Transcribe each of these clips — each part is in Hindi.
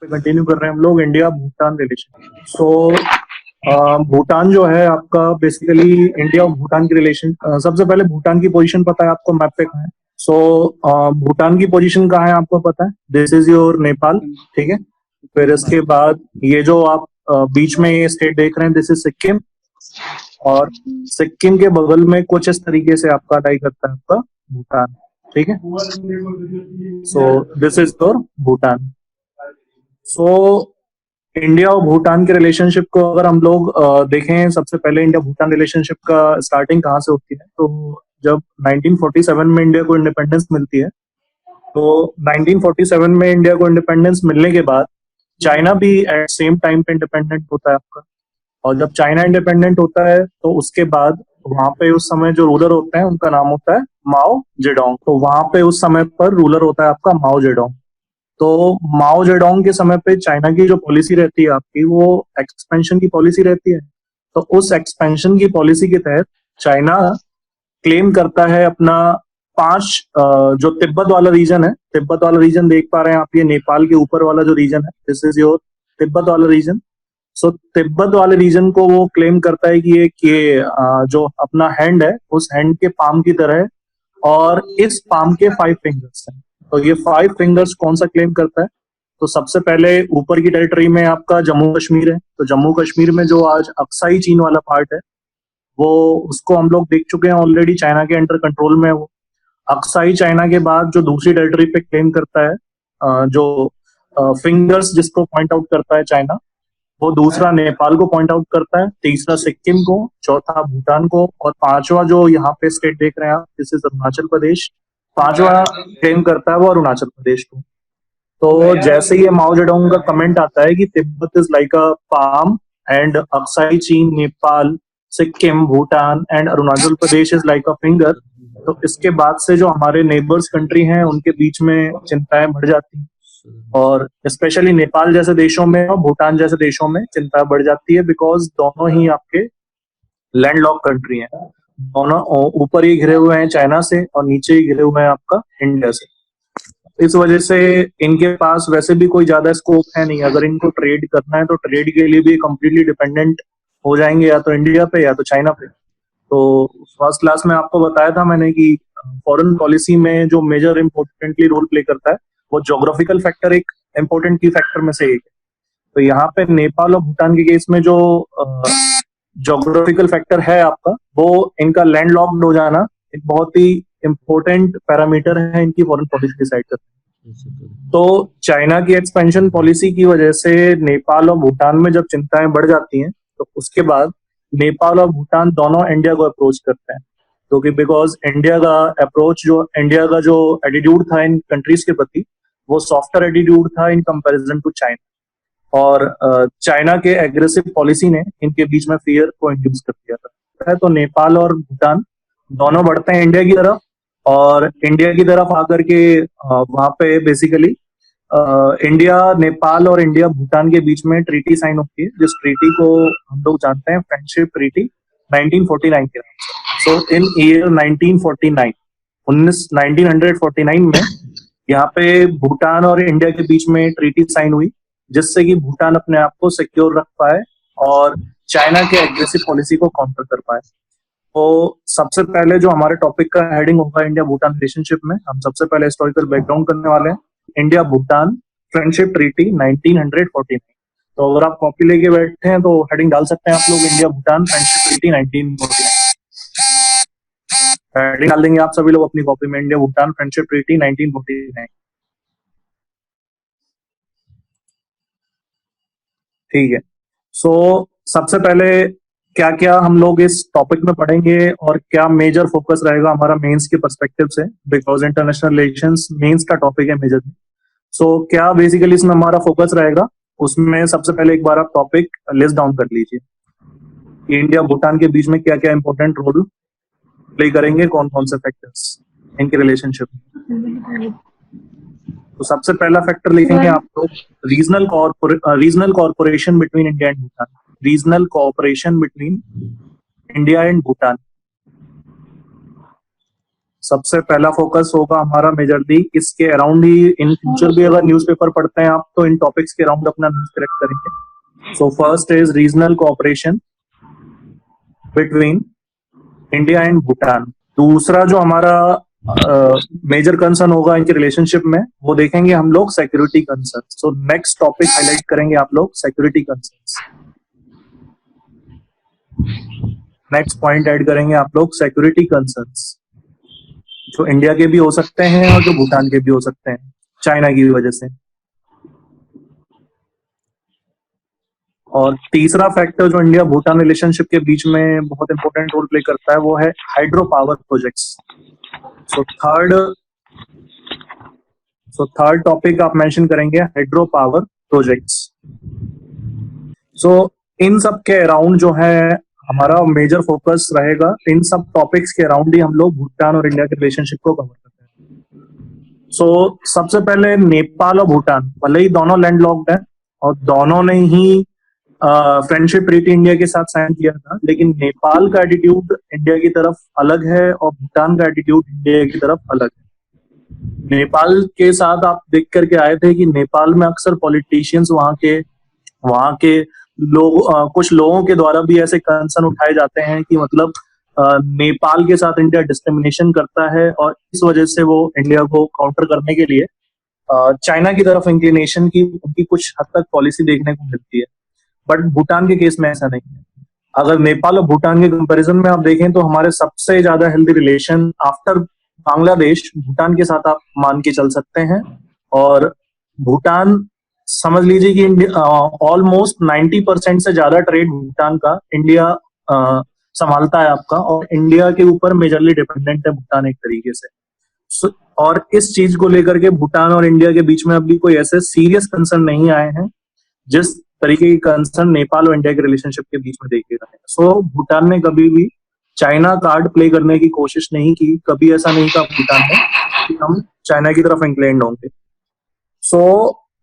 कंटिन्यू कर रहे हैं हम लोग इंडिया भूटान रिलेशन। भूटान जो है आपका बेसिकली इंडिया और भूटान की रिलेशन। सबसे पहले भूटान की पोजीशन पता है आपको मैप पे कहाँ है? भूटान की पोजीशन कहाँ है आपको पता है? दिस इज योर नेपाल, ठीक है। फिर इसके बाद ये जो आप बीच में ये स्टेट देख रहे हैं, दिस इज सिक्किम, और सिक्किम के बगल में कुछ इस तरीके से आपका अटाई करता है आपका भूटान, ठीक है। This is your Bhutan. India और भूटान के रिलेशनशिप को अगर हम लोग देखें, सबसे पहले इंडिया भूटान रिलेशनशिप का स्टार्टिंग कहाँ से होती है? तो जब 1947 में इंडिया को इंडिपेंडेंस मिलती है, तो 1947 में इंडिया को इंडिपेंडेंस मिलने के बाद चाइना भी एट सेम टाइम पे इंडिपेंडेंट होता है आपका। और जब चाइना इंडिपेंडेंट होता है तो उसके बाद वहां पे उस समय जो रूलर होते हैं उनका नाम होता है माओ जेडोंग। तो वहां पे उस समय पर रूलर होता है आपका माओ जेडोंग। तो माओ जेडोंग के समय पे चाइना की जो पॉलिसी रहती है आपकी, वो एक्सपेंशन की पॉलिसी रहती है। तो उस एक्सपेंशन की पॉलिसी के तहत चाइना क्लेम करता है अपना 5 जो तिब्बत वाला रीजन है, तिब्बत वाला रीजन देख पा रहे हैं आप, ये नेपाल के ऊपर वाला जो रीजन है, दिस इज योर तिब्बत वाला रीजन। तिब्बत वाले रीजन को वो क्लेम करता है कि ये जो अपना हैंड है, उस हैंड के पाम की तरह है, और इस पाम के 5 फिंगर्स हैं। तो ये 5 फिंगर्स कौन सा क्लेम करता है? तो सबसे पहले ऊपर की टेरिटरी में आपका जम्मू कश्मीर है। तो जम्मू कश्मीर में जो आज अक्साई चीन वाला पार्ट है, वो उसको हम लोग देख चुके हैं ऑलरेडी, चाइना के अंडर कंट्रोल में है वो। अक्साई चाइना के बाद जो दूसरी टेरिटरी पे क्लेम करता है, जो फिंगर्स जिसको पॉइंट आउट करता है चाइना, वो दूसरा नेपाल को पॉइंट आउट करता है, तीसरा सिक्किम को, चौथा भूटान को, और पांचवा जो यहाँ पे स्टेट देख रहे हैं आप, दिस इज अरुणाचल प्रदेश, पांचवा क्लेम करता है वो अरुणाचल प्रदेश को। तो जैसे ये माओ जेडोंग का कमेंट आता है कि Tibet is like a palm and Aksai Chin, Nepal, Sikkim, Bhutan and Arunachal Pradesh is like a finger, तो इसके बाद से जो हमारे नेबर्स कंट्री हैं उनके बीच में चिंताएं बढ़ जाती हैं, और स्पेशली नेपाल जैसे देशों में और भूटान जैसे देशों में चिंता बढ़ जाती है, बिकॉज दोनों ही आपके लैंडलॉक कंट्री हैं। दोनों ऊपर ही घिरे हुए हैं चाइना से और नीचे ही घिरे हुए हैं आपका इंडिया से। इस वजह से इनके पास वैसे भी कोई ज्यादा स्कोप है नहीं। अगर इनको ट्रेड करना है तो ट्रेड के लिए भी कंप्लीटली डिपेंडेंट हो जाएंगे, या तो इंडिया पे या तो चाइना पे। तो फर्स्ट क्लास में आपको बताया था मैंने कि फॉरेन पॉलिसी में जो मेजर इंपॉर्टेंटली रोल प्ले करता है, वो ज्योग्राफिकल फैक्टर एक इंपॉर्टेंट की फैक्टर में से एक है। तो यहाँ पे नेपाल और भूटान के केस में जो ज्योग्राफिकल फैक्टर है आपका, वो इनका लैंड लॉक्ड हो जाना एक बहुत ही इंपॉर्टेंट पैरामीटर है इनकी फॉरेन पॉलिसी डिसाइड करने। तो चाइना की एक्सपेंशन पॉलिसी की वजह से नेपाल और भूटान में जब चिंताएं बढ़ जाती हैं, तो उसके बाद नेपाल और भूटान दोनों इंडिया को अप्रोच करते हैं, क्योंकि बिकॉज इंडिया का जो एटीट्यूड था इन कंट्रीज के प्रति, वो सॉफ्टर एटीट्यूड था इन कंपैरिजन टू चाइना। और चाइना के एग्रेसिव पॉलिसी ने इनके बीच में फियर को इंड्यूस कर दिया था। तो नेपाल और भूटान दोनों बढ़ते हैं इंडिया की तरफ, और इंडिया की तरफ आकर के वहां पे बेसिकली इंडिया, नेपाल और इंडिया भूटान के बीच में ट्रीटी साइन होती है, जिस ट्रीटी को हम लोग जानते हैं फ्रेंडशिप ट्रीटी 1949 के नाम से। सो इन ईयर 1949 में यहाँ पे भूटान और इंडिया के बीच में ट्रीटी साइन हुई, जिससे कि भूटान अपने आप को सिक्योर रख पाए और चाइना के एग्रेसिव पॉलिसी को काउंटर कर पाए। तो सबसे पहले जो हमारे टॉपिक का हेडिंग होगा इंडिया भूटान रिलेशनशिप में, हम सबसे पहले हिस्टोरिकल बैकग्राउंड करने वाले हैं, इंडिया भूटान फ्रेंडशिप ट्रीटी 1949। तो अगर आप कॉपी लेके बैठे हैं तो हेडिंग डाल सकते हैं आप लोग, India Bhutan friendship treaty 1949। Heading डाल देंगे आप सभी लोग अपनी कॉपी में, इंडिया भूटान फ्रेंडशिप ट्रीटी 1949। ठीक है। सबसे पहले क्या क्या हम लोग इस टॉपिक में पढ़ेंगे और क्या मेजर फोकस रहेगा हमारा मेंस के पर्सपेक्टिव से, बिकॉज इंटरनेशनल रिलेशंस मेंस का टॉपिक है मेजर। क्या बेसिकली इसमें हमारा फोकस रहेगा, उसमें सबसे पहले एक बार आप टॉपिक लिस्ट डाउन कर लीजिए। इंडिया भूटान के बीच में क्या क्या इंपॉर्टेंट रोल प्ले करेंगे, कौन कौन से फैक्टर्स इनके रिलेशनशिप में। तो सबसे पहला फैक्टर लिखेंगे आप लोग, regional corporation between India and Bhutan. Regional corporation between India and Bhutan. सबसे पहला फोकस होगा हमारा मेजरली इसके अराउंड ही। इन फ्यूचर भी अगर न्यूज़पेपर पढ़ते हैं आप तो इन टॉपिक्स के अराउंड अपना न्यूज करेक्ट करेंगे। So first is regional cooperation between India and Bhutan. दूसरा जो हमारा मेजर कंसर्न होगा इनके रिलेशनशिप में वो देखेंगे हम लोग security concern. So next topic highlight करेंगे आप लोग security concern. Next point add करेंगे आप लोग सिक्योरिटी कंसर्न्स, जो इंडिया के भी हो सकते हैं और जो भूटान के भी हो सकते हैं चाइना की वजह से। और तीसरा फैक्टर जो इंडिया भूटान रिलेशनशिप के बीच में बहुत इंपॉर्टेंट रोल प्ले करता है वो है hydro power projects. So third topic आप मेंशन करेंगे हाइड्रो पावर प्रोजेक्ट्स। सो इन सब के अराउंड जो है हमारा मेजर फोकस रहेगा। इन सब टॉपिक्स के अराउंड ही हम लोग भूटान और इंडिया के रिलेशनशिप को कवर करते हैं। सो सबसे पहले नेपाल और भूटान, भले ही दोनों लैंडलॉक्ड हैं और दोनों ने ही फ्रेंडशिप ट्रीटी इंडिया के साथ साइन किया था, लेकिन नेपाल का एटीट्यूड इंडिया की तरफ अलग है और भूटान का एटीट्यूड इंडिया की तरफ अलग है। नेपाल के साथ आप देख करके आए थे कि नेपाल में अक्सर पॉलिटिशियंस वहां के लोग कुछ लोगों के द्वारा भी ऐसे कंसर्न उठाए जाते हैं कि मतलब नेपाल के साथ इंडिया डिस्क्रिमिनेशन करता है और इस वजह से वो इंडिया को काउंटर करने के लिए चाइना की तरफ इंक्लिनेशन की उनकी कुछ हद तक पॉलिसी देखने को मिलती है। बट भूटान के केस में ऐसा नहीं है। अगर नेपाल और भूटान के कंपैरिजन में आप देखें तो हमारे सबसे ज्यादा healthy relation after Bangladesh Bhutan के साथ आप मान के चल सकते हैं। और भूटान समझ लीजिए कि ऑलमोस्ट 90% से ज्यादा ट्रेड भूटान का इंडिया संभालता है आपका, और इंडिया के ऊपर मेजरली डिपेंडेंट है भूटान एक तरीके से। और इस चीज को लेकर के भूटान और इंडिया के बीच में अभी कोई ऐसे सीरियस कंसर्न नहीं आए हैं जिस तरीके की कंसर्न नेपाल और इंडिया के रिलेशनशिप के बीच में देखे गए हैं। सो भूटान ने कभी भी चाइना कार्ड प्ले करने की कोशिश नहीं की। कभी ऐसा नहीं था भूटान में कि हम चाइना की तरफ इंक्लाइंड होंगे। सो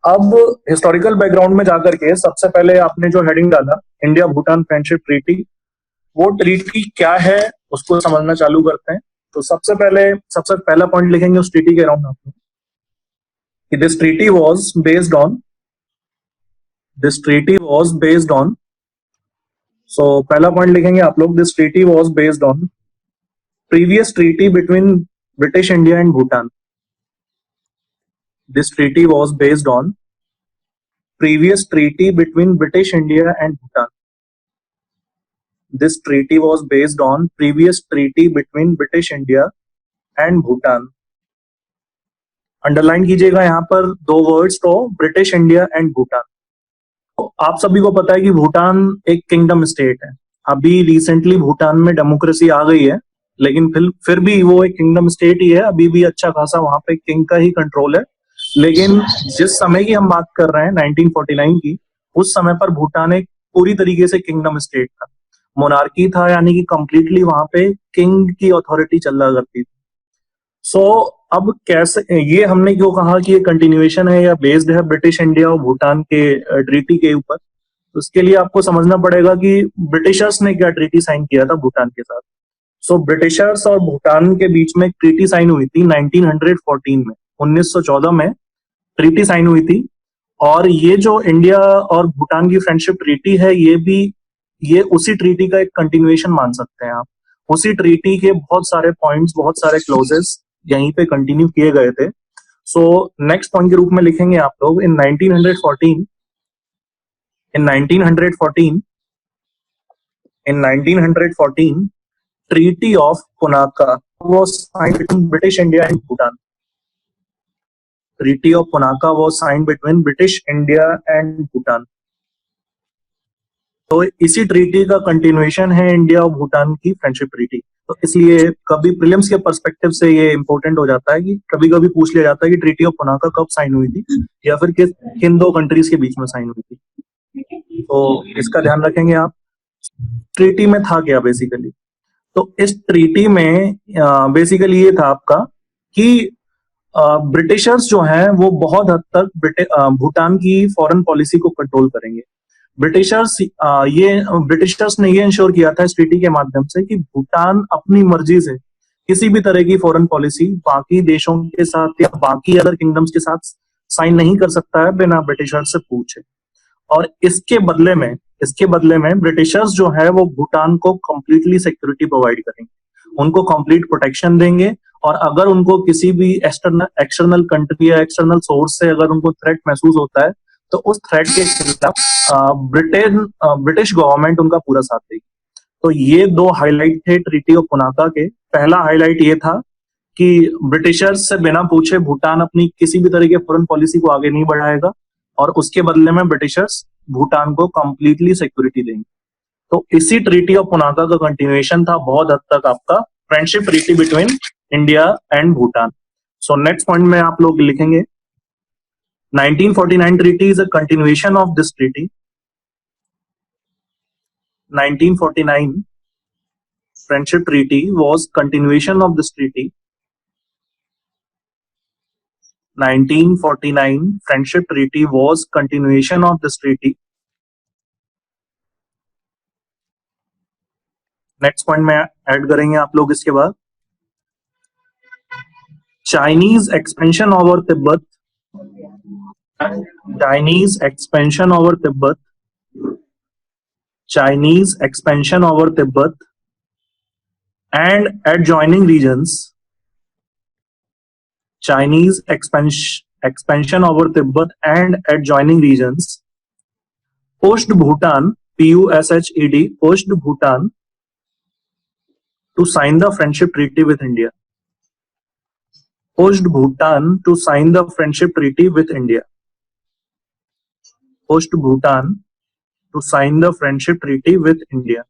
अब हिस्टोरिकल बैकग्राउंड में जाकर के सबसे पहले आपने जो हेडिंग डाला इंडिया भूटान फ्रेंडशिप ट्रीटी, वो ट्रीटी क्या है उसको समझना चालू करते हैं। तो सबसे पहला पॉइंट लिखेंगे उस ट्रीटी के अराउंड आप लोग कि this treaty was based on so पहला पॉइंट लिखेंगे आप लोग this treaty was based on previous treaty between British India and Bhutan. This treaty was based on previous treaty between British India and Bhutan. This treaty was based on previous treaty between British India and Bhutan. Underline कीजिएगा यहाँ पर दो वर्ड्स को, ब्रिटिश इंडिया एंड भूटान। आप सभी को पता है कि भूटान एक किंगडम स्टेट है। अभी रिसेंटली भूटान में डेमोक्रेसी आ गई है, लेकिन फिर भी वो एक किंगडम स्टेट ही है। अभी भी अच्छा खासा वहां पे किंग का ही कंट्रोल है। लेकिन जिस समय की हम बात कर रहे हैं 1949 की, उस समय पर भूटान एक पूरी तरीके से किंगडम स्टेट था, मोनार्की था, यानी कि कंप्लीटली वहां पे किंग की अथॉरिटी चला करती थी। सो अब कैसे ये हमने क्यों कहा कि ये कंटिन्यूएशन है या बेस्ड है ब्रिटिश इंडिया और भूटान के ट्रीटी के ऊपर, तो उसके लिए आपको समझना पड़ेगा कि ब्रिटिशर्स ने क्या ट्रीटी साइन किया था भूटान के साथ। सो ब्रिटिशर्स और भूटान के बीच में ट्रीटी साइन हुई थी 1914 में, 1914 में ट्रीटी साइन हुई थी। और ये जो इंडिया और भूटान की फ्रेंडशिप ट्रीटी है, ये उसी ट्रीटी का एक कंटिन्यूएशन मान सकते हैं आप। उसी ट्रीटी के बहुत सारे पॉइंट्स, बहुत सारे क्लोजेस यहीं पे कंटिन्यू किए गए थे। सो नेक्स्ट पॉइंट के रूप में लिखेंगे आप लोग in 1914 treaty of Punakha was signed between British India and Bhutan. Treaty of Punaka was signed between British India and Bhutan. तो इसी ट्रीटी का कंटिन्यूएशन है इंडिया और भूटान की फ्रेंडशिप ट्रीटी। तो इसलिए कभी प्रीलिम्स के पर्सपेक्टिव से ये इंपॉर्टेंट हो जाता है कि कभी कभी पूछ लिया जाता है कि ट्रीटी ऑफ पुनाका कब साइन हुई थी या फिर किन दो कंट्रीज के बीच में साइन हुई थी। तो इसका ध्यान रखेंगे आप। ट्रीटी में था क्या बेसिकली, तो इस ट्रीटी में बेसिकली ये था आपका कि ब्रिटिशर्स जो हैं वो बहुत हद तक भूटान की फॉरेन पॉलिसी को कंट्रोल करेंगे। ब्रिटिशर्स ने ये इंश्योर किया था इस ट्रीटी के माध्यम से कि भूटान अपनी मर्जी से किसी भी तरह की फॉरेन पॉलिसी बाकी देशों के साथ या बाकी अदर किंगडम्स के साथ साइन नहीं कर सकता है बिना ब्रिटिशर्स से पूछे। और इसके बदले में ब्रिटिशर्स जो है वो भूटान को कंप्लीटली सिक्योरिटी प्रोवाइड करेंगे, उनको कंप्लीट प्रोटेक्शन देंगे। और अगर उनको किसी भी एक्सटर्नल कंट्री या एक्सटर्नल सोर्स से अगर उनको थ्रेट महसूस होता है तो उस थ्रेट के खिलाफ ब्रिटिश गवर्नमेंट उनका पूरा साथ देगी। तो ये दो हाईलाइट थे ट्रीटी ऑफ पुनाका के। पहला हाईलाइट ये था कि ब्रिटिशर्स से बिना पूछे भूटान अपनी किसी भी तरह के फॉरेन पॉलिसी को आगे नहीं बढ़ाएगा और उसके बदले में ब्रिटिशर्स भूटान को कंप्लीटली सिक्योरिटी देंगे। तो इसी ट्रीटी ऑफ पुनाका का कंटिन्यूएशन था बहुत हद तक आपका friendship treaty between India and Bhutan. So next point में आप लोग लिखेंगे 1949 treaty is a continuation of this treaty. 1949 friendship treaty was continuation of this treaty. 1949 friendship treaty was continuation of this treaty. Next point में ऐड करेंगे आप लोग इसके बाद Chinese expansion over Tibet, Chinese expansion over Tibet, Chinese expansion over Tibet and adjoining regions, Chinese expansion over Tibet and adjoining regions, pushed Bhutan, PUSHED, pushed Bhutan to sign the friendship treaty with India. Pushed Bhutan to sign the friendship treaty with India. Pushed Bhutan to sign the friendship treaty with India.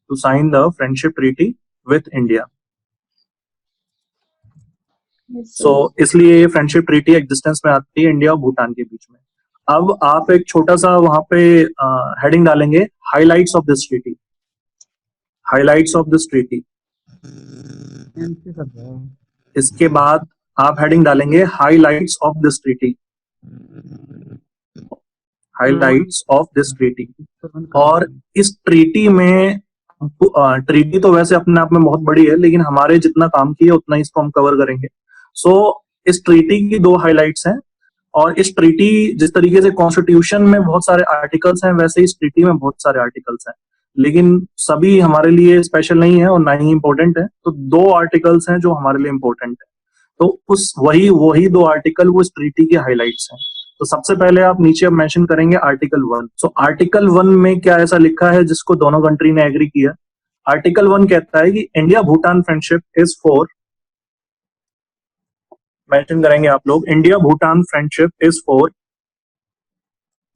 To sign the friendship treaty with India. So इसलिए ये फ्रेंडशिप ट्रीटी एग्जिस्टेंस में आती है इंडिया और भूटान के बीच में। अब आप एक छोटा सा वहां पे हेडिंग डालेंगे highlights of this treaty, highlights of this treaty. इसके बाद आप हेडिंग डालेंगे highlights of this treaty, highlights of this treaty. और इस ट्रीटी में ट्रीटी तो वैसे अपने आप में बहुत बड़ी है लेकिन हमारे जितना काम किया उतना ही इसको हम कवर करेंगे। सो इस ट्रीटी की दो हाइलाइट्स हैं और इस ट्रीटी जिस तरीके से कॉन्स्टिट्यूशन में बहुत सारे आर्टिकल्स हैं वैसे इस ट्रीटी में बहुत सारे आर्टिकल्स हैं लेकिन सभी हमारे लिए स्पेशल नहीं है और ना ही इंपॉर्टेंट है। तो दो आर्टिकल्स हैं जो हमारे लिए इंपॉर्टेंट है, तो उस वही दो आर्टिकल वो इस ट्रीटी के हाइलाइट्स हैं। तो सबसे पहले आप नीचे अब मेंशन करेंगे आर्टिकल 1। सो आर्टिकल 1 में क्या ऐसा लिखा है जिसको दोनों कंट्री ने एग्री किया? आर्टिकल 1 कहता है कि India Bhutan friendship is for, mention करेंगे आप लोग, India Bhutan friendship is for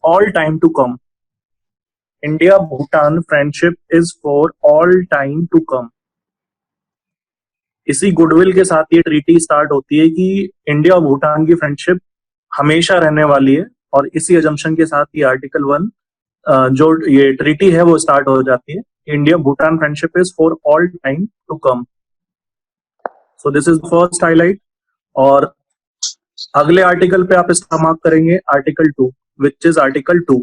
all time to come. India Bhutan friendship is for all time to come. इसी गुडविल के साथ ये ट्रीटी स्टार्ट होती है कि इंडिया और भूटान की फ्रेंडशिप हमेशा रहने वाली है और इसी अजम्पशन के साथ ये आर्टिकल 1 जो ये ट्रीटी है वो स्टार्ट हो जाती है। India Bhutan friendship is for all time to come. So this is first highlight. और अगले आर्टिकल पे आप इसका मार्क करेंगे आर्टिकल 2 विच इज आर्टिकल 2,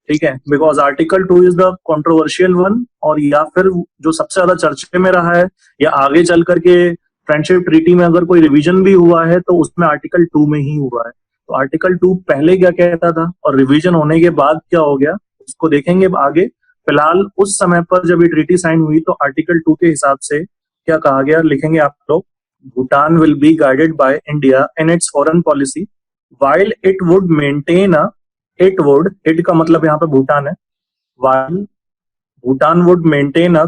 ठीक है, because article 2 is the controversial one और या फिर जो सबसे ज्यादा चर्चे में रहा है या आगे चल करके फ्रेंडशिप ट्रीटी में अगर कोई रिवीजन भी हुआ है तो उसमें आर्टिकल 2 में ही हुआ है। तो आर्टिकल 2 पहले क्या कहता था और रिवीजन होने के बाद क्या हो गया उसको देखेंगे आगे। फिलहाल उस समय पर जब ये ट्रीटी साइन हुई तो आर्टिकल 2 के हिसाब से क्या कहा गया लिखेंगे आप लोग, Bhutan will be guided by India in its foreign policy while it would maintain it का मतलब यहाँ पे भूटान है, while Bhutan would maintain a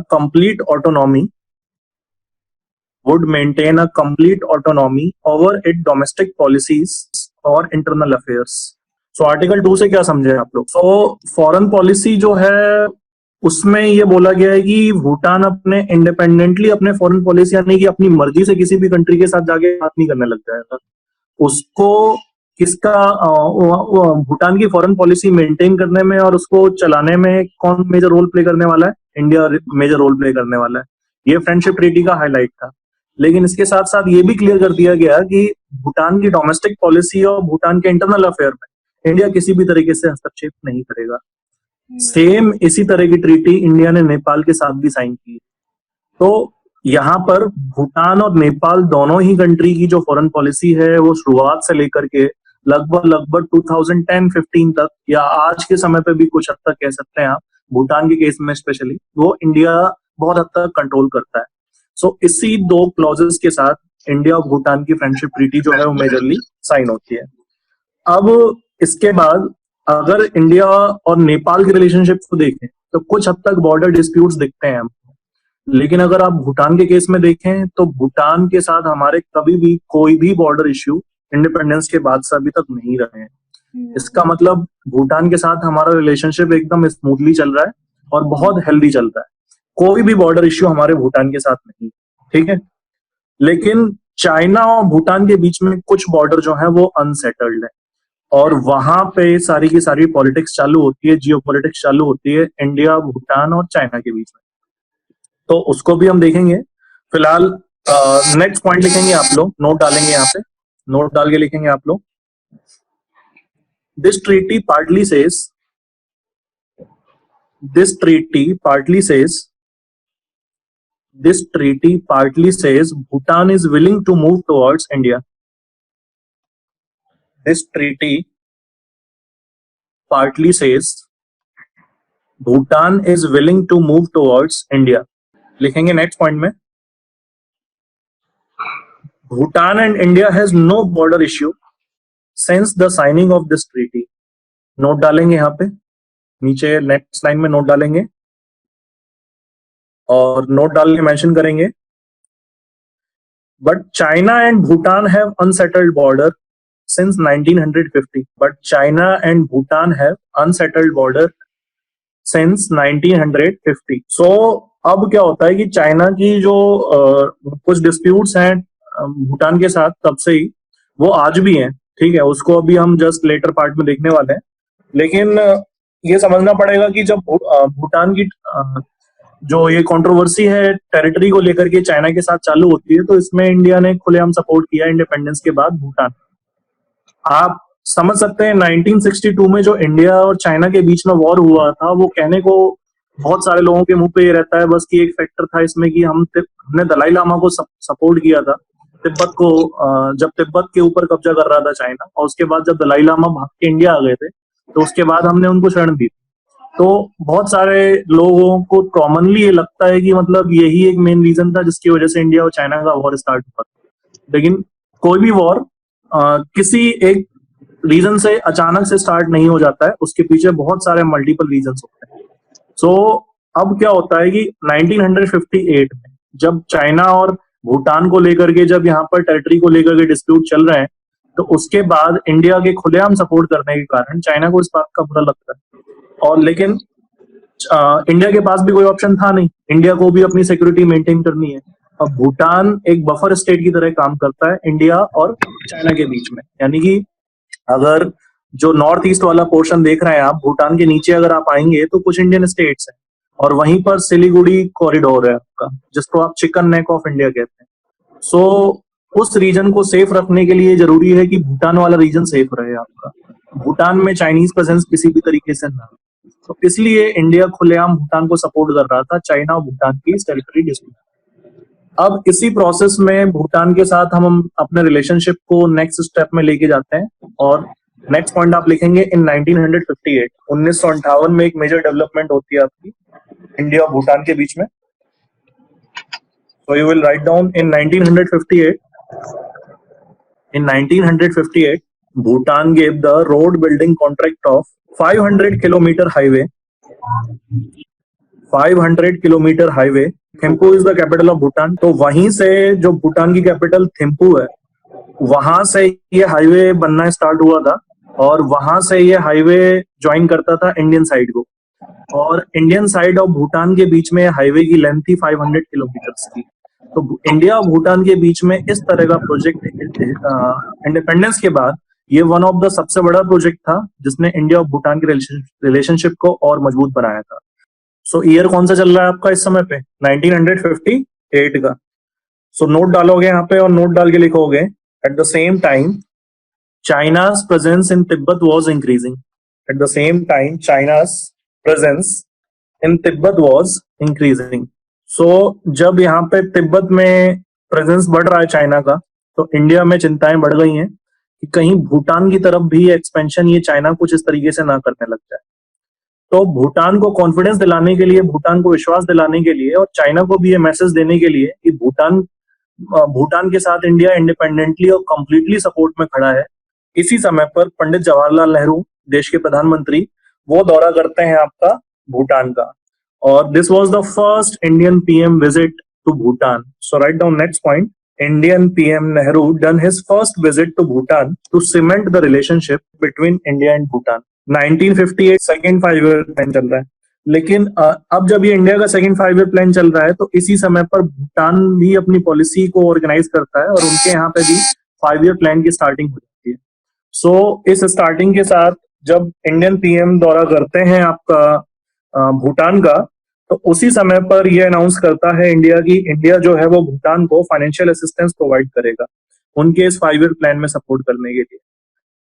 complete autonomy over its domestic policies or internal affairs। So article 2 से क्या समझे आप लोग? So फॉरेन पॉलिसी जो है उसमें ये बोला गया है कि भूटान अपने इंडिपेंडेंटली अपने फॉरेन पॉलिसी यानी कि अपनी मर्जी से किसी भी कंट्री के साथ जाके बात नहीं करने लग जाएगा। उसको किसका भूटान की फॉरेन पॉलिसी मेंटेन करने में और उसको चलाने में कौन मेजर रोल प्ले करने वाला है? इंडिया मेजर रोल प्ले करने वाला है। ये फ्रेंडशिप ट्रीटी का हाईलाइट था। लेकिन इसके साथ साथ ये भी क्लियर कर दिया गया कि भूटान की डोमेस्टिक पॉलिसी और भूटान के इंटरनल अफेयर में इंडिया किसी भी तरीके से हस्तक्षेप नहीं करेगा। सेम इसी तरह की ट्रीटी इंडिया ने नेपाल के साथ भी साइन की। तो यहाँ पर भूटान और नेपाल दोनों ही कंट्री की जो फॉरेन पॉलिसी है वो शुरुआत से लेकर के लगभग लगभग 2010-15 तक या आज के समय पे भी कुछ हद तक कह सकते हैं आप, भूटान के केस में स्पेशली वो इंडिया बहुत हद तक कंट्रोल करता है। सो इसी दो क्लॉजेस के साथ इंडिया और भूटान की फ्रेंडशिप ट्रीटी जो है वो मेजरली साइन होती है। अब इसके बाद अगर इंडिया और नेपाल की रिलेशनशिप को देखें तो कुछ हद तक बॉर्डर डिस्प्यूट्स दिखते हैं, लेकिन अगर आप भूटान के केस में देखें तो भूटान के साथ हमारे कभी भी कोई भी बॉर्डर इश्यू इंडिपेंडेंस के बाद से अभी तक नहीं रहे हैं। इसका मतलब भूटान के साथ हमारा रिलेशनशिप एकदम स्मूथली चल रहा है और बहुत हेल्दी चल रहा है, कोई भी बॉर्डर इश्यू हमारे भूटान के साथ नहीं, ठीक है। लेकिन चाइना और भूटान के बीच में कुछ बॉर्डर जो है वो अनसेटल्ड है और वहां पे सारी की सारी पॉलिटिक्स चालू होती है, जियो पॉलिटिक्स चालू होती है इंडिया, भूटान और चाइना के बीच में। तो उसको भी हम देखेंगे। फिलहाल नेक्स्ट पॉइंट लिखेंगे आप लोग, नोट डालेंगे यहाँ पे, नोट डाल के लिखेंगे आप लोग, this treaty partly says, this treaty partly says, this treaty partly says Bhutan is willing to move towards India. This treaty partly says Bhutan is willing to move towards India. लिखेंगे नेक्स्ट पॉइंट में, Bhutan and India has no border issue since the signing of this treaty. Note डालेंगे यहाँ पे, नीचे नेक्स्ट लाइन में नोट डालेंगे और नोट डाल के मेंशन करेंगे, but China and Bhutan have unsettled border since 1950. But China and Bhutan have unsettled border since 1950. So अब क्या होता है कि चाइना की जो कुछ डिस्प्यूट्स हैं भूटान के साथ तब से ही वो आज भी हैं, ठीक है, उसको अभी हम जस्ट लेटर पार्ट में देखने वाले हैं। लेकिन ये समझना पड़ेगा कि जब भूटान की जो ये कंट्रोवर्सी है टेरिटरी को लेकर के चाइना के साथ चालू होती है तो इसमें इंडिया ने खुलेआम सपोर्ट किया इंडिपेंडेंस के बाद भूटान। आप समझ सकते हैं 1962 में जो इंडिया और चाइना के बीच में वॉर हुआ था वो कहने को बहुत सारे लोगों के मुंह पे ये रहता है बस कि एक फैक्टर था इसमें कि हमने दलाई लामा को सपोर्ट किया था तिब्बत को, जब तिब्बत के ऊपर कब्जा कर रहा था चाइना, और उसके बाद जब दलाई लामा भाग के इंडिया आ गए थे तो उसके बाद हमने उनको शरण दी। तो बहुत सारे लोगों को कॉमनली ये लगता है कि मतलब यही एक मेन रीजन था जिसकी वजह से इंडिया और चाइना का वॉर स्टार्ट हुआ। लेकिन कोई भी वॉर किसी एक रीजन से अचानक से स्टार्ट नहीं हो जाता है, उसके पीछे बहुत सारे मल्टीपल रीजंस होते हैं। सो अब क्या होता है कि 1958 में जब चाइना और भूटान को लेकर के जब यहाँ पर टेरिटरी को लेकर के डिस्प्यूट चल रहे हैं तो उसके बाद इंडिया के खुलेआम सपोर्ट करने के कारण चाइना को इस बात का बुरा लगता है। और लेकिन इंडिया के पास भी कोई ऑप्शन था नहीं, इंडिया को भी अपनी सिक्योरिटी मेंटेन करनी है। अब भूटान एक बफर स्टेट की तरह काम करता है इंडिया और चाइना के बीच में, यानी कि अगर जो नॉर्थ ईस्ट वाला पोर्शन देख रहे हैं आप, भूटान के नीचे अगर आप आएंगे तो कुछ इंडियन स्टेट्स हैं और वहीं पर सिलीगुड़ी कॉरिडोर है आपका जिसको आप चिकन नेक ऑफ इंडिया कहते हैं। सो उस रीजन को सेफ रखने के लिए जरूरी है कि भूटान वाला रीजन सेफ रहे आपका, भूटान में चाइनीज प्रेजेंस किसी भी तरीके से ना। तो इसलिए इंडिया खुलेआम भूटान को सपोर्ट कर रहा था चाइना और भूटान की टेरिटरी डिस्प्यूट। अब इसी प्रोसेस में भूटान के साथ हम अपने रिलेशनशिप को नेक्स्ट स्टेप में लेके जाते हैं और नेक्स्ट पॉइंट आप लिखेंगे इन 1958, 1958 में एक मेजर डेवलपमेंट होती है आपकी इंडिया और भूटान के बीच में। So you will write down in 1958, in 1958 Bhutan gave the road building contract of 500 kilometer highway, 500 kilometre highway. Thimphu is the capital of Bhutan, तो वहीं से जो भूटान की कैपिटल थिम्पू है वहां से ये हाईवे बनना स्टार्ट हुआ था और वहां से ये हाईवे ज्वाइन करता था इंडियन साइड को, और इंडियन साइड और भूटान के बीच में हाईवे की लेंथ थी 500 किलोमीटर की। तो इंडिया और भूटान के बीच में इस तरह का प्रोजेक्ट इंडिपेंडेंस के बाद ये वन ऑफ द सबसे बड़ा प्रोजेक्ट था जिसने इंडिया और भूटान के रिलेशनशिप को और मजबूत बनाया था। सो ईयर कौन सा चल रहा है आपका इस समय पे? 1958 का। सो नोट डालोगे यहाँ पे और नोट डाल के लिखोगे at the same time चाइना's presence in Tibet was increasing. At the same time China's presence in Tibet was increasing. जब यहाँ पे तिब्बत में प्रेजेंस बढ़ रहा है चाइना का, तो इंडिया में चिंताएं बढ़ गई हैं कि कहीं भूटान की तरफ भी एक्सपेंशन ये चाइना कुछ इस तरीके से ना करने लग जाए। तो भूटान को कॉन्फिडेंस दिलाने के लिए, भूटान को विश्वास दिलाने के लिए और चाइना को भी ये मैसेज देने के लिए कि भूटान के साथ इंडिया इंडिपेंडेंटली और कंप्लीटली सपोर्ट में खड़ा है, इसी समय पर पंडित जवाहरलाल नेहरू, देश के प्रधानमंत्री, वो दौरा करते हैं आपका भूटान का। और this was the first Indian PM visit to Bhutan. So write down next point, Indian PM Nehru done his first visit to Bhutan to cement the relationship between India and Bhutan. 1958 second 5 year plan चल रहा है, लेकिन अब जब ये इंडिया का सेकेंड 5 ईयर प्लान चल रहा है तो इसी समय पर भूटान भी अपनी पॉलिसी को ऑर्गेनाइज करता है और उनके यहाँ पे भी 5 ईयर प्लान की स्टार्टिंग हो जाती है। इस स्टार्टिंग के साथ जब इंडियन पीएम दौरा करते हैं आपका भूटान का, तो उसी समय पर यह अनाउंस करता है इंडिया जो है वो भूटान को फाइनेंशियल असिस्टेंस प्रोवाइड करेगा उनके इस 5 ईयर प्लान में सपोर्ट करने के लिए।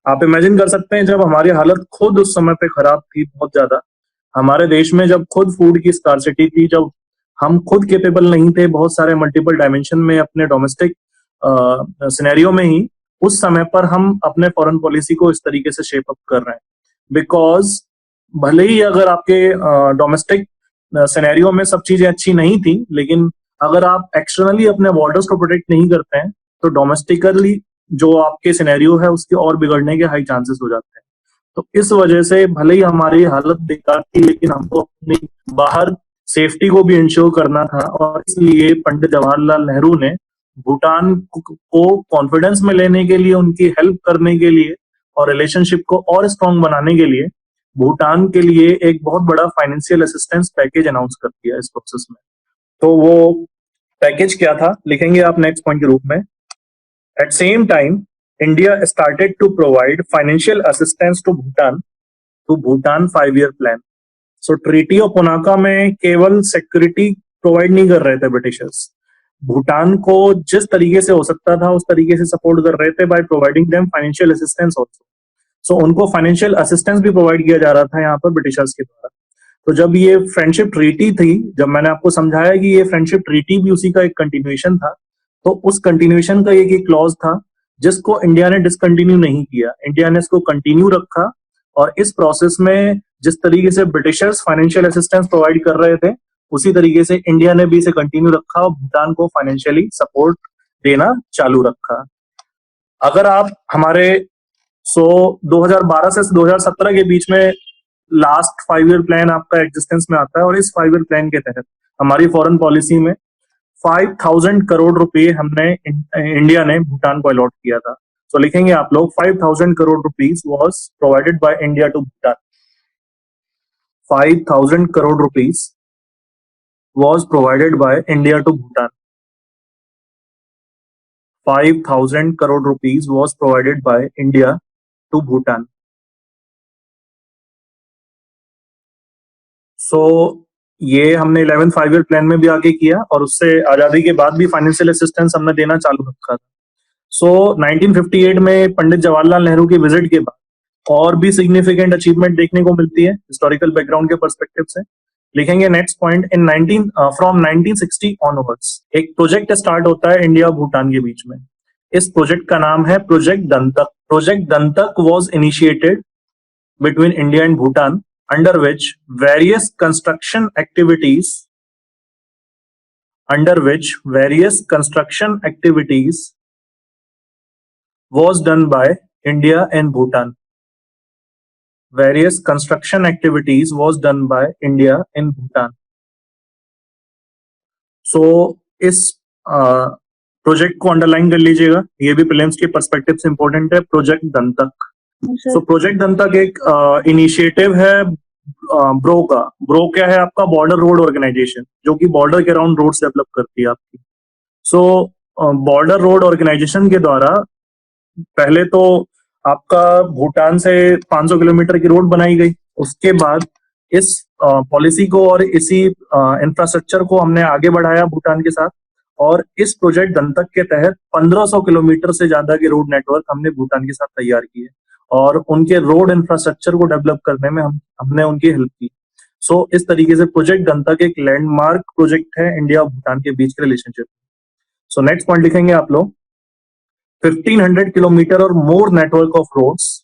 आप इमेजिन कर सकते हैं, जब हमारी हालत खुद उस समय पे खराब थी बहुत ज्यादा, हमारे देश में जब खुद फूड की स्कार्सिटी थी, जब हम खुद केपेबल नहीं थे बहुत सारे मल्टीपल डायमेंशन में अपने डोमेस्टिक सिनेरियो में ही, उस समय पर हम अपने फॉरेन पॉलिसी को इस तरीके से शेप अप कर रहे हैं। बिकॉज भले ही अगर आपके डोमेस्टिक सिनेरियो में सब चीजें अच्छी नहीं थी, लेकिन अगर आप एक्सटर्नली अपने बॉर्डर्स को प्रोटेक्ट नहीं करते हैं तो डोमेस्टिकली जो आपके सिनेरियो है उसके और बिगड़ने के हाई चांसेस हो जाते हैं। तो इस वजह से भले ही हमारी हालत बेकार थी, लेकिन हमको अपनी बाहर सेफ्टी को भी इंश्योर करना था, और इसलिए पंडित जवाहरलाल नेहरू ने भूटान को कॉन्फिडेंस में लेने के लिए, उनकी हेल्प करने के लिए और रिलेशनशिप को और स्ट्रांग बनाने के लिए भूटान के लिए एक बहुत बड़ा फाइनेंशियल असिस्टेंस पैकेज अनाउंस कर दिया इस प्रोसेस में। तो वो पैकेज क्या था लिखेंगे आप नेक्स्ट पॉइंट के रूप में, at same time India started to provide financial assistance to Bhutan 5 year plan. So treaty of Punakha में केवल सिक्योरिटी प्रोवाइड नहीं कर रहे थे ब्रिटिशर्स, भूटान को जिस तरीके से हो सकता था उस तरीके से सपोर्ट कर रहे थे by providing them financial assistance also. So उनको फाइनेंशियल असिस्टेंस भी प्रोवाइड किया जा रहा था यहाँ पर ब्रिटिशर्स के द्वारा। तो जब ये फ्रेंडशिप ट्रीटी थी, जब मैंने आपको समझाया कि ये फ्रेंडशिप ट्रीटी भी उसी का एक कंटिन्यूएशन था, तो उस कंटिन्यूएशन का एक क्लॉज था जिसको इंडिया ने डिसकंटिन्यू नहीं किया, इंडिया ने इसको कंटिन्यू रखा। और इस प्रोसेस में जिस तरीके से ब्रिटिशर्स फाइनेंशियल असिस्टेंस प्रोवाइड कर रहे थे, उसी तरीके से इंडिया ने भी इसे कंटिन्यू रखा और भूटान को फाइनेंशियली सपोर्ट देना चालू रखा। अगर आप हमारे 2012 से 2017 के बीच में लास्ट 5 ईयर प्लान आपका एग्जिस्टेंस में आता है, और इस 5 ईयर प्लान के तहत हमारी फॉरेन पॉलिसी में 5,000 करोड़ रुपए हमने इंडिया ने भूटान को अलॉट किया था। तो लिखेंगे आप लोग 5,000 crore rupees was provided by India to Bhutan. 5,000 crore rupees was provided by India to Bhutan. 5,000 crore rupees was provided by India to Bhutan. ये हमने 11th 5 ईयर प्लान में भी आगे किया, और उससे आजादी के बाद भी फाइनेंशियल असिस्टेंस हमने देना चालू रखा था। 1958 में पंडित जवाहरलाल नेहरू की विजिट के बाद और भी सिग्निफिकेंट अचीवमेंट देखने को मिलती है हिस्टोरिकल बैकग्राउंड के पर्सपेक्टिव से। लिखेंगे नेक्स्ट पॉइंट, फ्रॉम 1960 ऑनवर्ड्स एक प्रोजेक्ट स्टार्ट होता है इंडिया और भूटान के बीच में। इस प्रोजेक्ट का नाम है project Dantak. Project Dantak was initiated between India and Bhutan, under which various construction activities was done by India and Bhutan. Various construction activities was done by India and Bhutan. इस प्रोजेक्ट को अंडरलाइन कर लीजिएगा, ये भी प्रीलिम्स के पर्सपेक्टिव से इंपॉर्टेंट है, प्रोजेक्ट दंतक। प्रोजेक्ट दंतक एक इनिशिएटिव है ब्रो का। ब्रो क्या है आपका? बॉर्डर रोड ऑर्गेनाइजेशन, जो कि बॉर्डर के अराउंड रोड्स डेवलप करती है आपकी। बॉर्डर रोड ऑर्गेनाइजेशन के द्वारा पहले तो आपका भूटान से 500 किलोमीटर की रोड बनाई गई। उसके बाद इस पॉलिसी को और इसी इंफ्रास्ट्रक्चर को हमने आगे बढ़ाया भूटान के साथ, और इस प्रोजेक्ट दंतक के तहत 1500 किलोमीटर से ज्यादा के रोड नेटवर्क हमने भूटान के साथ तैयार किए और उनके रोड इंफ्रास्ट्रक्चर को डेवलप करने में हमने उनकी हेल्प की। सो इस तरीके से प्रोजेक्ट गंतक एक लैंडमार्क प्रोजेक्ट है इंडिया और भूटान के बीच के रिलेशनशिप। सो नेक्स्ट पॉइंट लिखेंगे आप लोग, 1500 किलोमीटर और more network of roads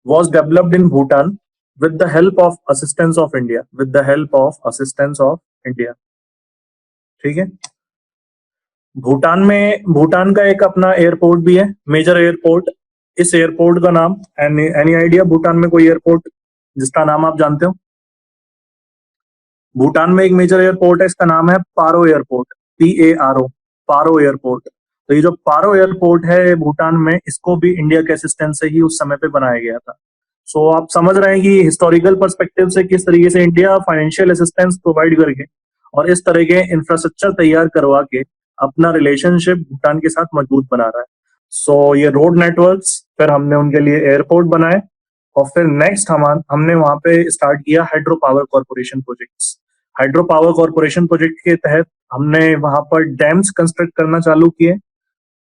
was developed in Bhutan with the help of assistance of India, with the help of assistance of India। ठीक है, भूटान का एक अपना एयरपोर्ट भी है, मेजर एयरपोर्ट। इस एयरपोर्ट का नाम, एनी आइडिया भूटान में कोई एयरपोर्ट जिसका नाम आप जानते हो? भूटान में एक मेजर एयरपोर्ट है, इसका नाम है पारो एयरपोर्ट, PARO, पारो एयरपोर्ट। तो ये जो पारो एयरपोर्ट है भूटान में, इसको भी इंडिया के असिस्टेंस से ही उस समय पे बनाया गया था। सो आप समझ रहे हैं कि हिस्टोरिकल पर्सपेक्टिव से किस तरीके से इंडिया फाइनेंशियल असिस्टेंस प्रोवाइड करके और इस तरह के इंफ्रास्ट्रक्चर तैयार करवा के अपना रिलेशनशिप भूटान के साथ मजबूत बना रहा है। सो ये रोड नेटवर्क्स, फिर हमने उनके लिए एयरपोर्ट बनाए, और फिर नेक्स्ट हमने वहां पे स्टार्ट किया hydro power corporation projects. Hydro power corporation project के तहत हमने वहां पर डैम्स कंस्ट्रक्ट करना चालू किए,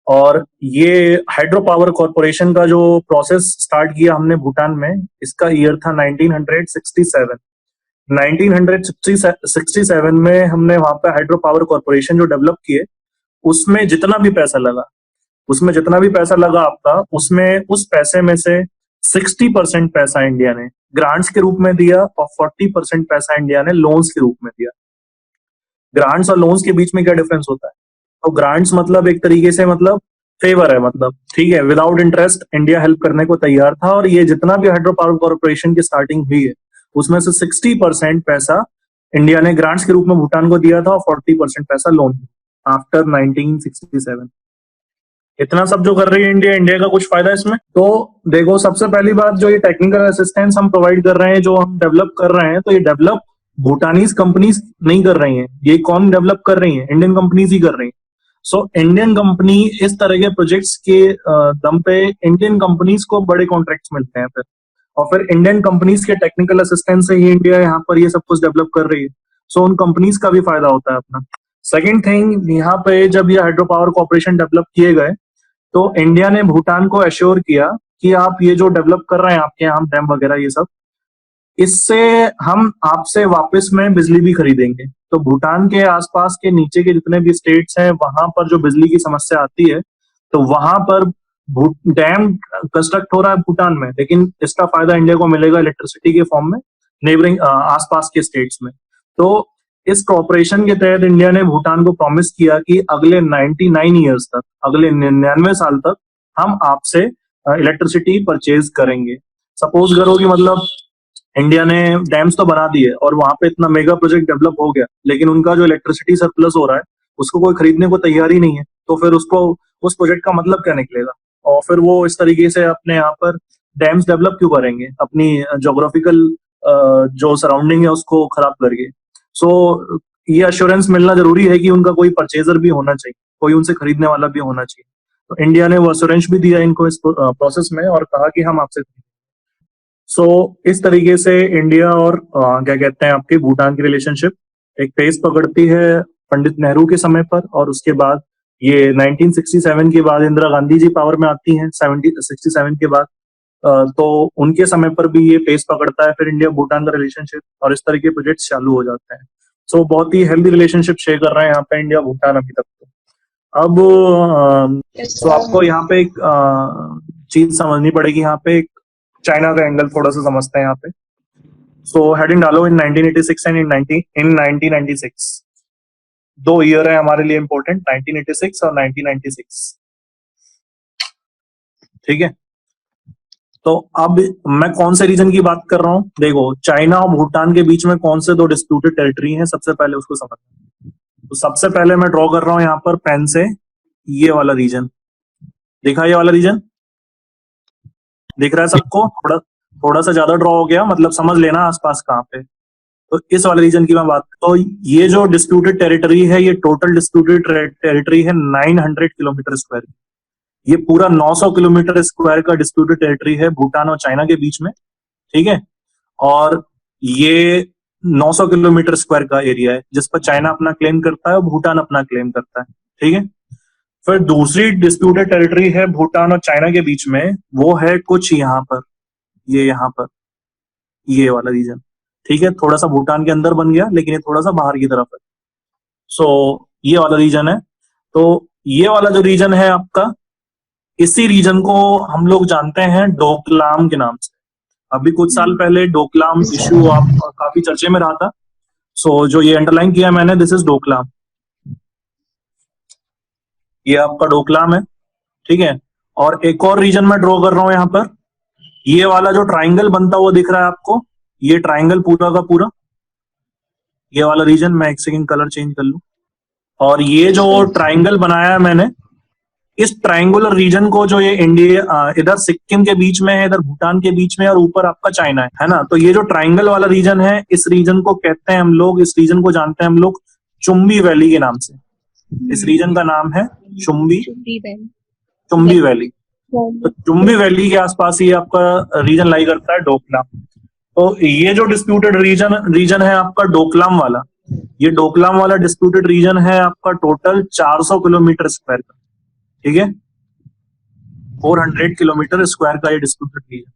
और ये हाइड्रो पावर कॉर्पोरेशन का जो प्रोसेस स्टार्ट किया हमने भूटान में, इसका ईयर था 1967। 1967 में हमने वहां पे हाइड्रो पावर कॉर्पोरेशन जो डेवलप किए, उसमें जितना भी पैसा लगा आपका, उसमें उस पैसे में से 60% पैसा इंडिया ने ग्रांट्स के रूप में दिया और 40% पैसा इंडिया ने लोन्स के रूप में दिया। ग्रांट्स और लोन्स के बीच में क्या डिफरेंस होता है? तो ग्रांट्स मतलब एक तरीके से मतलब फेवर है, मतलब ठीक है, विदाउट इंटरेस्ट इंडिया हेल्प करने को तैयार था, और ये जितना भी हाइड्रो पावर कॉर्पोरेशन की स्टार्टिंग हुई है उसमें से 60% पैसा इंडिया ने ग्रांट्स के रूप में भूटान को दिया था और 40% पैसा लोन आफ्टर 1967। इतना सब जो कर रही है इंडिया का कुछ फायदा इसमें? तो देखो, सबसे पहली बात, जो ये टेक्निकल असिस्टेंस हम प्रोवाइड कर रहे हैं, जो हम डेवलप कर रहे हैं, तो ये डेवलप भूटानीज कंपनीज नहीं कर रही हैं। ये कौन डेवलप कर रही है? इंडियन कंपनीज ही कर रही हैं। सो इंडियन कंपनी इस तरह के प्रोजेक्ट्स के दम पे इंडियन कंपनीज को बड़े कॉन्ट्रैक्ट्स मिलते हैं फिर, और फिर इंडियन कंपनीज के टेक्निकल असिस्टेंस से ही इंडिया यहाँ पर ये सब कुछ डेवलप कर रही है। सो उन कंपनीज का भी फायदा होता है अपना। सेकेंड थिंग, यहाँ पे जब ये हाइड्रो पावर कॉर्पोरेशन डेवलप किए गए, तो इंडिया ने भूटान को एश्योर किया कि आप ये जो डेवलप कर रहे हैं आपके यहाँ डैम वगैरह ये सब, इससे हम आपसे वापस में बिजली भी खरीदेंगे। तो भूटान के आसपास के नीचे के जितने भी स्टेट्स हैं, वहां पर जो बिजली की समस्या आती है, तो वहां पर डैम कंस्ट्रक्ट हो रहा है भूटान में, लेकिन इसका फायदा इंडिया को मिलेगा इलेक्ट्रिसिटी के फॉर्म में नेबरिंग आसपास के स्टेट्स में। तो इस कॉर्पोरेशन के तहत इंडिया ने भूटान को प्रॉमिस किया कि अगले 99 ईयर्स तक, अगले 99 साल तक हम आपसे इलेक्ट्रिसिटी परचेज करेंगे। सपोज करो कि मतलब इंडिया ने डैम्स तो बना दिए और वहां पे इतना मेगा प्रोजेक्ट डेवलप हो गया, लेकिन उनका जो इलेक्ट्रिसिटी सरप्लस हो रहा है उसको कोई खरीदने को तैयार ही नहीं है, तो फिर उसको उस प्रोजेक्ट का मतलब क्या निकलेगा? और फिर वो इस तरीके से अपने यहाँ पर डैम्स डेवलप क्यों करेंगे अपनी जोग्राफिकल जो सराउंडिंग है उसको खराब करके? सो ये अश्योरेंस मिलना जरूरी है कि उनका कोई परचेजर भी होना चाहिए, कोई उनसे खरीदने वाला भी होना चाहिए। तो इंडिया ने वो अश्योरेंस भी दिया इनको इस प्रोसेस में और कहा कि हम आपसे। सो इस तरीके से इंडिया और क्या कहते हैं आपके भूटान की रिलेशनशिप एक पेस पकड़ती है पंडित नेहरू के समय पर, और उसके बाद ये 1967 के बाद इंदिरा गांधी जी पावर में आती हैं 67 के बाद, तो उनके समय पर भी ये पेस पकड़ता है फिर इंडिया भूटान का रिलेशनशिप, और इस तरह के प्रोजेक्ट चालू हो जाते हैं। सो बहुत ही हेल्दी रिलेशनशिप शेयर कर रहे हैं यहाँ पे इंडिया भूटान अभी तक। तो अब तो आपको यहाँ पे एक चीज समझनी पड़ेगी, यहाँ पे चाइना का एंगल थोड़ा सा समझते हैं यहाँ पे। सो हेडिंग डालो इन 1986 एंड इन 1996। 2 ईयर है हमारे लिए इंपॉर्टेंट, 1986 और 1996। ठीक है, तो अब मैं कौन से रीजन की बात कर रहा हूँ? देखो, चाइना और भूटान के बीच में कौन से 2 डिस्प्यूटेड टेरिटरी हैं, सबसे पहले उसको समझना। तो सबसे पहले मैं ड्रॉ कर रहा हूँ यहाँ पर पेन से ये वाला रीजन, देखा ये वाला रीजन दिख रहा है सबको? थोड़ा सा ज्यादा ड्रॉ हो गया, मतलब समझ लेना आसपास कहाँ पे। तो इस वाले रीजन की मैं बात, तो ये जो डिस्प्यूटेड टेरिटरी है, ये टोटल डिस्प्यूटेड टेरिटरी है 900 किलोमीटर स्क्वायर। ये पूरा 900 किलोमीटर स्क्वायर का डिस्प्यूटेड टेरिटरी है भूटान और चाइना के बीच में। ठीक है, और ये 900 किलोमीटर स्क्वायर का एरिया है जिस पर चाइना अपना क्लेम करता है और भूटान अपना क्लेम करता है। ठीक है, फिर दूसरी डिस्प्यूटेड टेरिटरी है भूटान और चाइना के बीच में, वो है कुछ यहाँ पर, ये यहाँ पर, ये वाला रीजन। ठीक है, थोड़ा सा भूटान के अंदर बन गया, लेकिन ये थोड़ा सा बाहर की तरफ है। सो ये वाला रीजन है। तो ये वाला जो रीजन है आपका, इसी रीजन को हम लोग जानते हैं डोकलाम के नाम से। अभी कुछ साल पहले डोकलाम इश्यू आप काफी चर्चे में रहा था। सो जो ये अंडरलाइन किया मैंने, दिस इज डोकलाम। ये आपका डोकलाम है, ठीक है। और एक और रीजन मैं ड्रॉ कर रहा हूं यहाँ पर। ये वाला जो ट्राइंगल बनता हुआ दिख रहा है आपको, ये ट्राइंगल पूरा का पूरा, ये वाला रीजन, मैं एक सेकंड कलर चेंज कर लूं। और ये जो ट्राइंगल बनाया है मैंने, इस ट्राइंगुलर रीजन को, जो ये इंडिया इधर सिक्किम के बीच में है, इधर भूटान के बीच में, और ऊपर आपका चाइना है ना। तो ये जो ट्राइंगल वाला रीजन है, इस रीजन को कहते हैं हम लोग, इस रीजन को जानते हैं हम लोग चुम्बी वैली के नाम से। इस रीजन का नाम है चुम्बी वैली। तो चुम्बी वैली के आसपास ही आपका रीजन लाई करता है डोकलाम। तो ये जो डिस्प्यूटेड रीजन है आपका डोकलाम वाला, ये डोकलाम वाला डिस्प्यूटेड रीजन है आपका टोटल 400 किलोमीटर स्क्वायर का, ठीक है। 400 किलोमीटर स्क्वायर का ये डिस्प्यूटेड रीजन,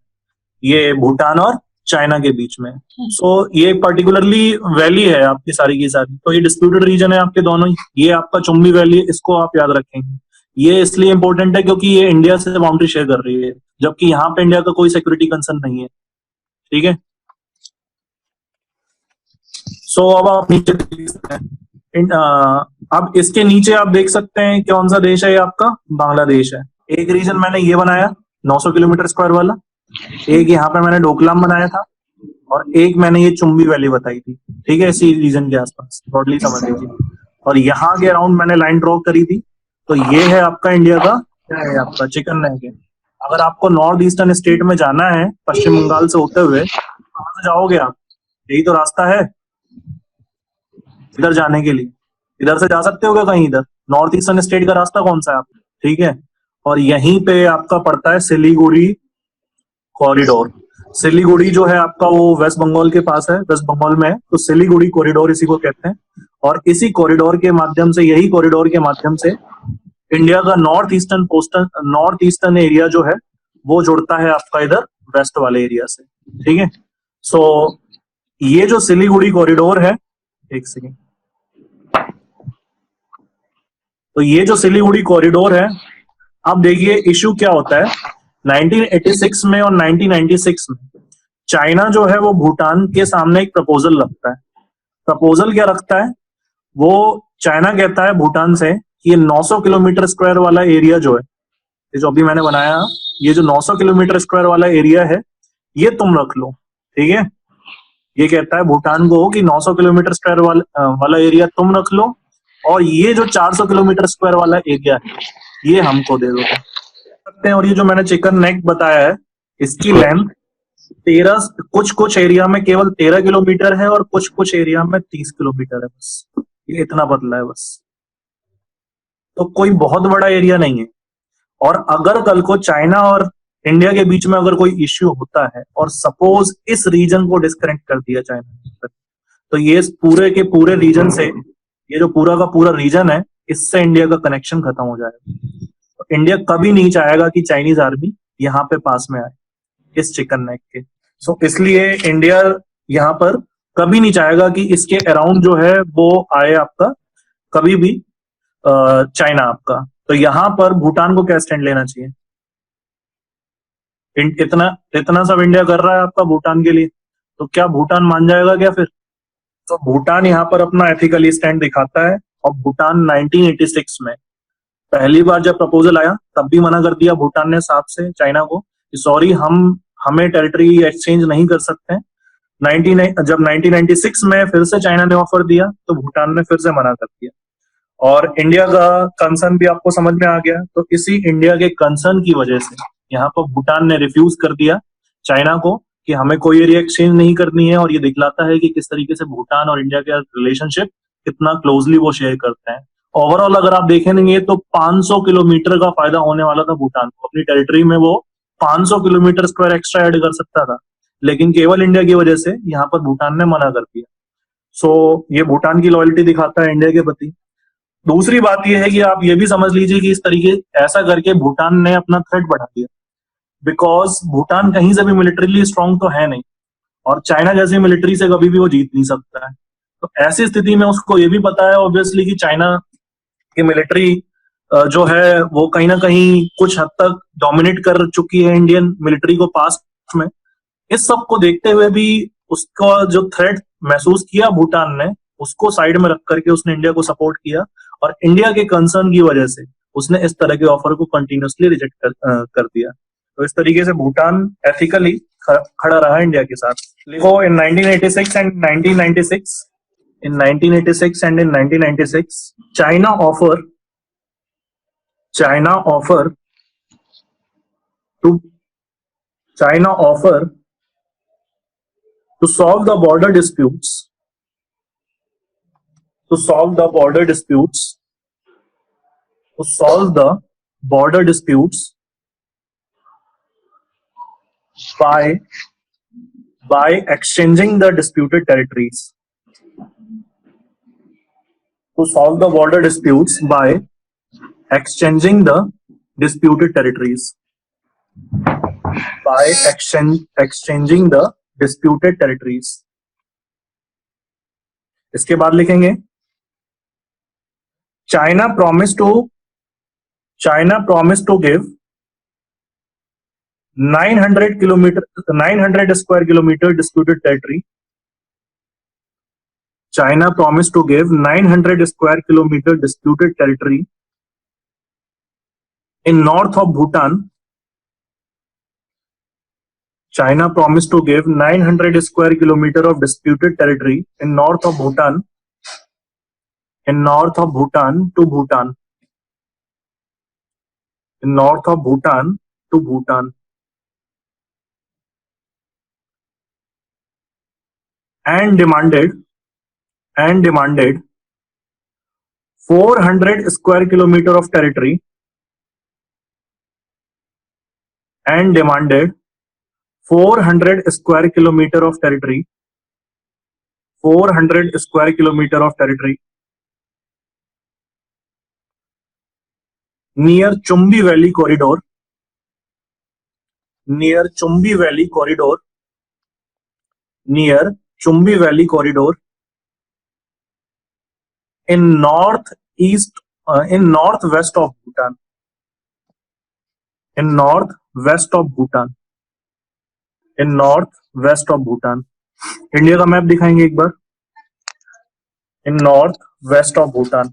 ये भूटान और चाइना के बीच में। सो ये पर्टिकुलरली वैली है आपकी सारी की सारी। तो ये डिस्प्यूटेड रीजन है आपके दोनों ही। ये आपका चुम्बी वैली है, इसको आप याद रखेंगे। ये इसलिए इंपॉर्टेंट है क्योंकि ये इंडिया से बाउंड्री शेयर कर रही है, जबकि यहाँ पे इंडिया का कोई सिक्योरिटी कंसर्न नहीं है, ठीक है। सो अब आप नीचे देख सकते हैं, अब इसके नीचे आप देख सकते हैं कौन सा देश है, ये आपका बांग्लादेश है। एक रीजन मैंने ये बनाया 900 किलोमीटर स्क्वायर वाला, एक यहाँ पे मैंने डोकलाम बनाया था, और एक मैंने ये चुम्बी वैली बताई थी, ठीक है, इसी रीजन के आसपास ब्रॉडली समझ लीजिए। और यहाँ के अराउंड मैंने लाइन ड्रॉ करी थी। तो ये है आपका इंडिया का, क्या है आपका चिकन नेक है। अगर आपको नॉर्थ ईस्टर्न स्टेट में जाना है पश्चिम बंगाल से होते हुए, कहाँ से जाओगे आप? यही तो रास्ता है इधर जाने के लिए। इधर से जा सकते हो क्या कहीं? इधर नॉर्थ ईस्टर्न स्टेट का रास्ता कौन सा है आप, ठीक है। और यहीं पे आपका पड़ता है सिलीगुड़ी कॉरिडोर। सिलीगुड़ी जो है आपका वो वेस्ट बंगाल के पास है, वेस्ट बंगाल में है। तो सिलीगुड़ी कॉरिडोर इसी को कहते हैं। और इसी कॉरिडोर के माध्यम से, यही कॉरिडोर के माध्यम से इंडिया का नॉर्थ ईस्टर्न एरिया जो है वो जुड़ता है आपका इधर वेस्ट वाले एरिया से, ठीक है। सो ये जो सिलीगुड़ी कॉरिडोर है, एक सेकेंड, तो ये जो सिलीगुड़ी कॉरिडोर है, अब देखिए इश्यू क्या होता है। 1986 में और 1996 में चाइना जो है वो भूटान के सामने एक प्रपोजल रखता है। प्रपोजल क्या रखता है? वो चाइना कहता है भूटान से कि ये 900 किलोमीटर स्क्वायर वाला एरिया जो है, ये जो अभी मैंने बनाया, ये जो 900 किलोमीटर स्क्वायर वाला एरिया है, ये तुम रख लो, ठीक है। ये कहता है भूटान को कि 900 किलोमीटर स्क्वायर वाला एरिया तुम रख लो, और ये जो 400 किलोमीटर स्क्वायर वाला एरिया है ये हमको दे दो सकते हैं। और ये जो मैंने चिकन नेक बताया है, इसकी लेंथ 13, कुछ एरिया में केवल 13 किलोमीटर है, और कुछ एरिया में 30 किलोमीटर है, बस ये इतना पतला है बस। तो कोई बहुत बड़ा एरिया नहीं है। और अगर कल को चाइना और इंडिया के बीच में अगर कोई इश्यू होता है, और सपोज इस रीजन को डिस्कनेक्ट कर दिया चाइना ने, तो ये पूरे के पूरे रीजन से, ये जो पूरा का पूरा रीजन है, इससे इंडिया का कनेक्शन खत्म हो जाएगा। तो इंडिया कभी नहीं चाहेगा कि चाइनीज आर्मी यहाँ पे पास में आए इस चिकन नेक के। सो इसलिए इंडिया यहाँ पर कभी नहीं चाहेगा कि इसके अराउंड जो है वो आए आपका कभी भी चाइना आपका। तो यहाँ पर भूटान को क्या स्टैंड लेना चाहिए? इतना सब इंडिया कर रहा है आपका भूटान के लिए, तो क्या भूटान मान जाएगा क्या फिर? तो भूटान यहाँ पर अपना एथिकली स्टैंड दिखाता है। और भूटान 1986 में पहली बार जब प्रपोजल आया, तब भी मना कर दिया भूटान ने साफ से चाइना को कि सॉरी, हमें टेरिटरी एक्सचेंज नहीं कर सकते। जब 1996 में फिर से चाइना ने ऑफर दिया, तो भूटान ने फिर से मना कर दिया। और इंडिया का कंसर्न भी आपको समझ में आ गया। तो इसी इंडिया के कंसर्न की वजह से यहाँ पर भूटान ने रिफ्यूज कर दिया चाइना को कि हमें कोई एरिया एक्सचेंज नहीं करनी है। और ये दिखलाता है कि किस तरीके से भूटान और इंडिया का रिलेशनशिप कितना क्लोजली वो शेयर करते हैं। ओवरऑल अगर आप देखेंगे तो 500 किलोमीटर का फायदा होने वाला था भूटान को। अपनी टेरिटरी में वो 500 किलोमीटर स्क्वायर एक्स्ट्रा ऐड कर सकता था, लेकिन केवल इंडिया की वजह से यहाँ पर भूटान ने मना कर दिया। सो ये भूटान की लॉयल्टी दिखाता है इंडिया के प्रति। दूसरी बात यह है कि आप ये भी समझ लीजिए कि इस तरीके ऐसा करके भूटान ने अपना थ्रेट बढ़ा दिया, बिकॉज भूटान कहीं से भी मिलिटरीली स्ट्रांग तो है नहीं। और चाइना जैसी मिलिट्री से कभी भी वो जीत नहीं सकता है। तो ऐसी स्थिति में उसको ये भी पता है ऑब्वियसली कि चाइना की मिलिट्री जो है वो कहीं ना कहीं कुछ हद तक डोमिनेट कर चुकी है इंडियन मिलिट्री को पास्ट में। इस सब को देखते हुए भी उसका जो थ्रेट महसूस किया भूटान ने, उसको साइड में रख करके उसने इंडिया को सपोर्ट किया, और इंडिया के कंसर्न की वजह से उसने इस तरह के ऑफर को कंटिन्यूसली रिजेक्ट कर दिया। तो इस तरीके से भूटान एथिकली खड़ा रहा इंडिया के साथ। लिखो इन 1986 and 1996, in 1986 and in 1996 China offer to China offer to solve the border disputes to solve the border disputes by exchanging the disputed territories. To solve the border disputes by exchanging the disputed territories. By exchanging the disputed territories. इसके बाद लिखेंगे China promised to give 900 square kilometer disputed territory. China promised to give 900 square kilometer disputed territory in north of Bhutan. China promised to give 900 square kilometer of disputed territory in north of Bhutan. In north of Bhutan to Bhutan. In north of Bhutan to Bhutan. And demanded 400 square kilometer of territory, and demanded 400 square kilometer of territory, 400 square kilometer of territory near Chumbi Valley corridor, near Chumbi Valley corridor, near Chumbi Valley corridor in northwest of Bhutan. In northwest of Bhutan. In northwest of Bhutan. India का मैप दिखाएंगे एक बार. In northwest of Bhutan.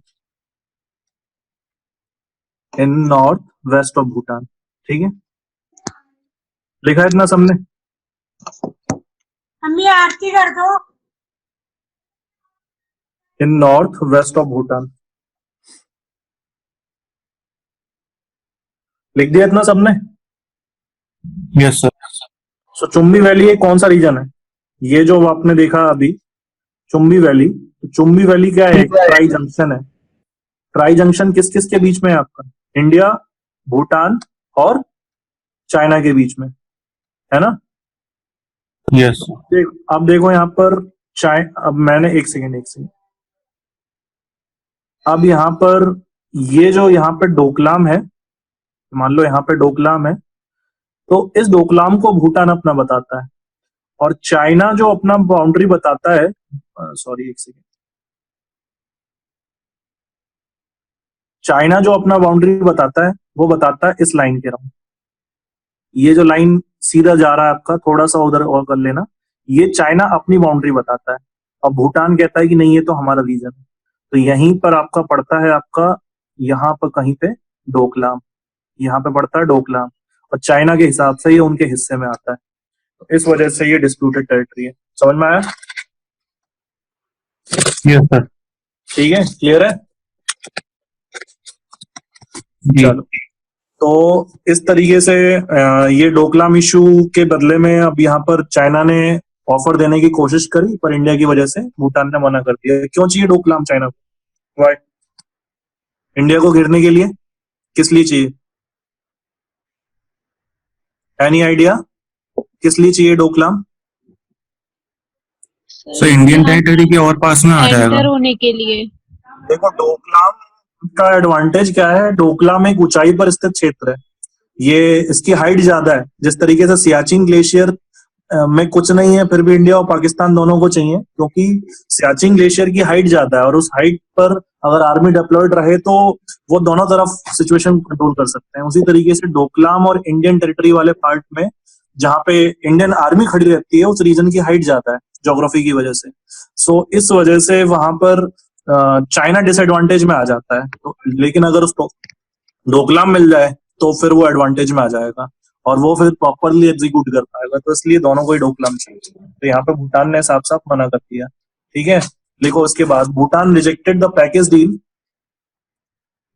In northwest of Bhutan. ठीक है, लिखा है इतना सबने? अम्मी आरती कर दो. In northwest of Bhutan. लिख दिया इतना सबने? Yes sir. So Chumbi valley ये कौन सा रीजन है? ये जो आपने देखा अभी चुम्बी वैली, तो चुम्बी वैली क्या है? ट्राई जंक्शन है. ट्राई जंक्शन किस किस के बीच में है आपका? इंडिया, भूटान और चाइना के बीच में है ना? यस. अब देखो यहाँ पर अब मैंने एक सेकेंड अब यहाँ पर ये जो यहाँ पे डोकलाम है, मान लो यहाँ पे डोकलाम है, तो इस डोकलाम को भूटान अपना बताता है, और चाइना जो अपना बाउंड्री बताता है, सॉरी एक सेकेंड, चाइना जो अपना बाउंड्री बताता है वो बताता है इस लाइन के राउंड. ये जो लाइन सीधा जा रहा है आपका, थोड़ा सा उधर और कर लेना, ये चाइना अपनी बाउंड्री बताता है, और भूटान कहता है कि नहीं ये तो हमारा रीजन है. तो यहीं पर आपका पड़ता है, आपका यहाँ पर कहीं पे डोकलाम, यहाँ पे पड़ता है डोकलाम, और चाइना के हिसाब से ये उनके हिस्से में आता है. तो इस वजह से ये डिस्प्यूटेड टेरिटरी है. समझ में आया? Yes sir. ठीक है, क्लियर है? चलो, तो इस तरीके से ये डोकलाम इशू के बदले में अब यहाँ पर चाइना ने ऑफर देने की कोशिश करी, पर इंडिया की वजह से भूटान ने मना कर दिया. क्यों चाहिए डोकलाम चाइना को? वाई? इंडिया को घेरने के लिए? किस लिए चाहिए? एनी आइडिया किस लिए चाहिए डोकलाम? सर इंडियन टेरिटरी के और पास में आ जाएगा. एंटर होने के लिए. देखो डोकलाम का एडवांटेज क्या है? डोकलाम एक ऊंचाई पर स्थित क्षेत्र है, ये इसकी हाइट ज्यादा है. जिस तरीके से सियाचिन ग्लेशियर में कुछ नहीं है, फिर भी इंडिया और पाकिस्तान दोनों को चाहिए, क्योंकि सियाचिन ग्लेशियर की हाइट ज्यादा है और उस हाइट पर अगर आर्मी डिप्लॉयड रहे तो वो दोनों तरफ सिचुएशन कंट्रोल कर सकते हैं। उसी तरीके से डोकलाम और इंडियन टेरिटरी वाले पार्ट में जहाँ पे इंडियन आर्मी खड़ी रहती है, उस रीजन की हाइट ज्यादा है ज्योग्राफी की वजह से। सो इस वजह से वहां पर चाइना डिसएडवांटेज में आ जाता है। तो लेकिन अगर उसको डोकलाम मिल जाए तो फिर वो एडवांटेज में आ जाएगा और वो फिर प्रॉपरली एग्जीक्यूट कर पाएगा। तो इसलिए दोनों को ही डोकलाम चाहिए। तो यहाँ पे भूटान ने साफ साफ मना कर दिया। ठीक है, देखो उसके बाद Bhutan rejected the package deal.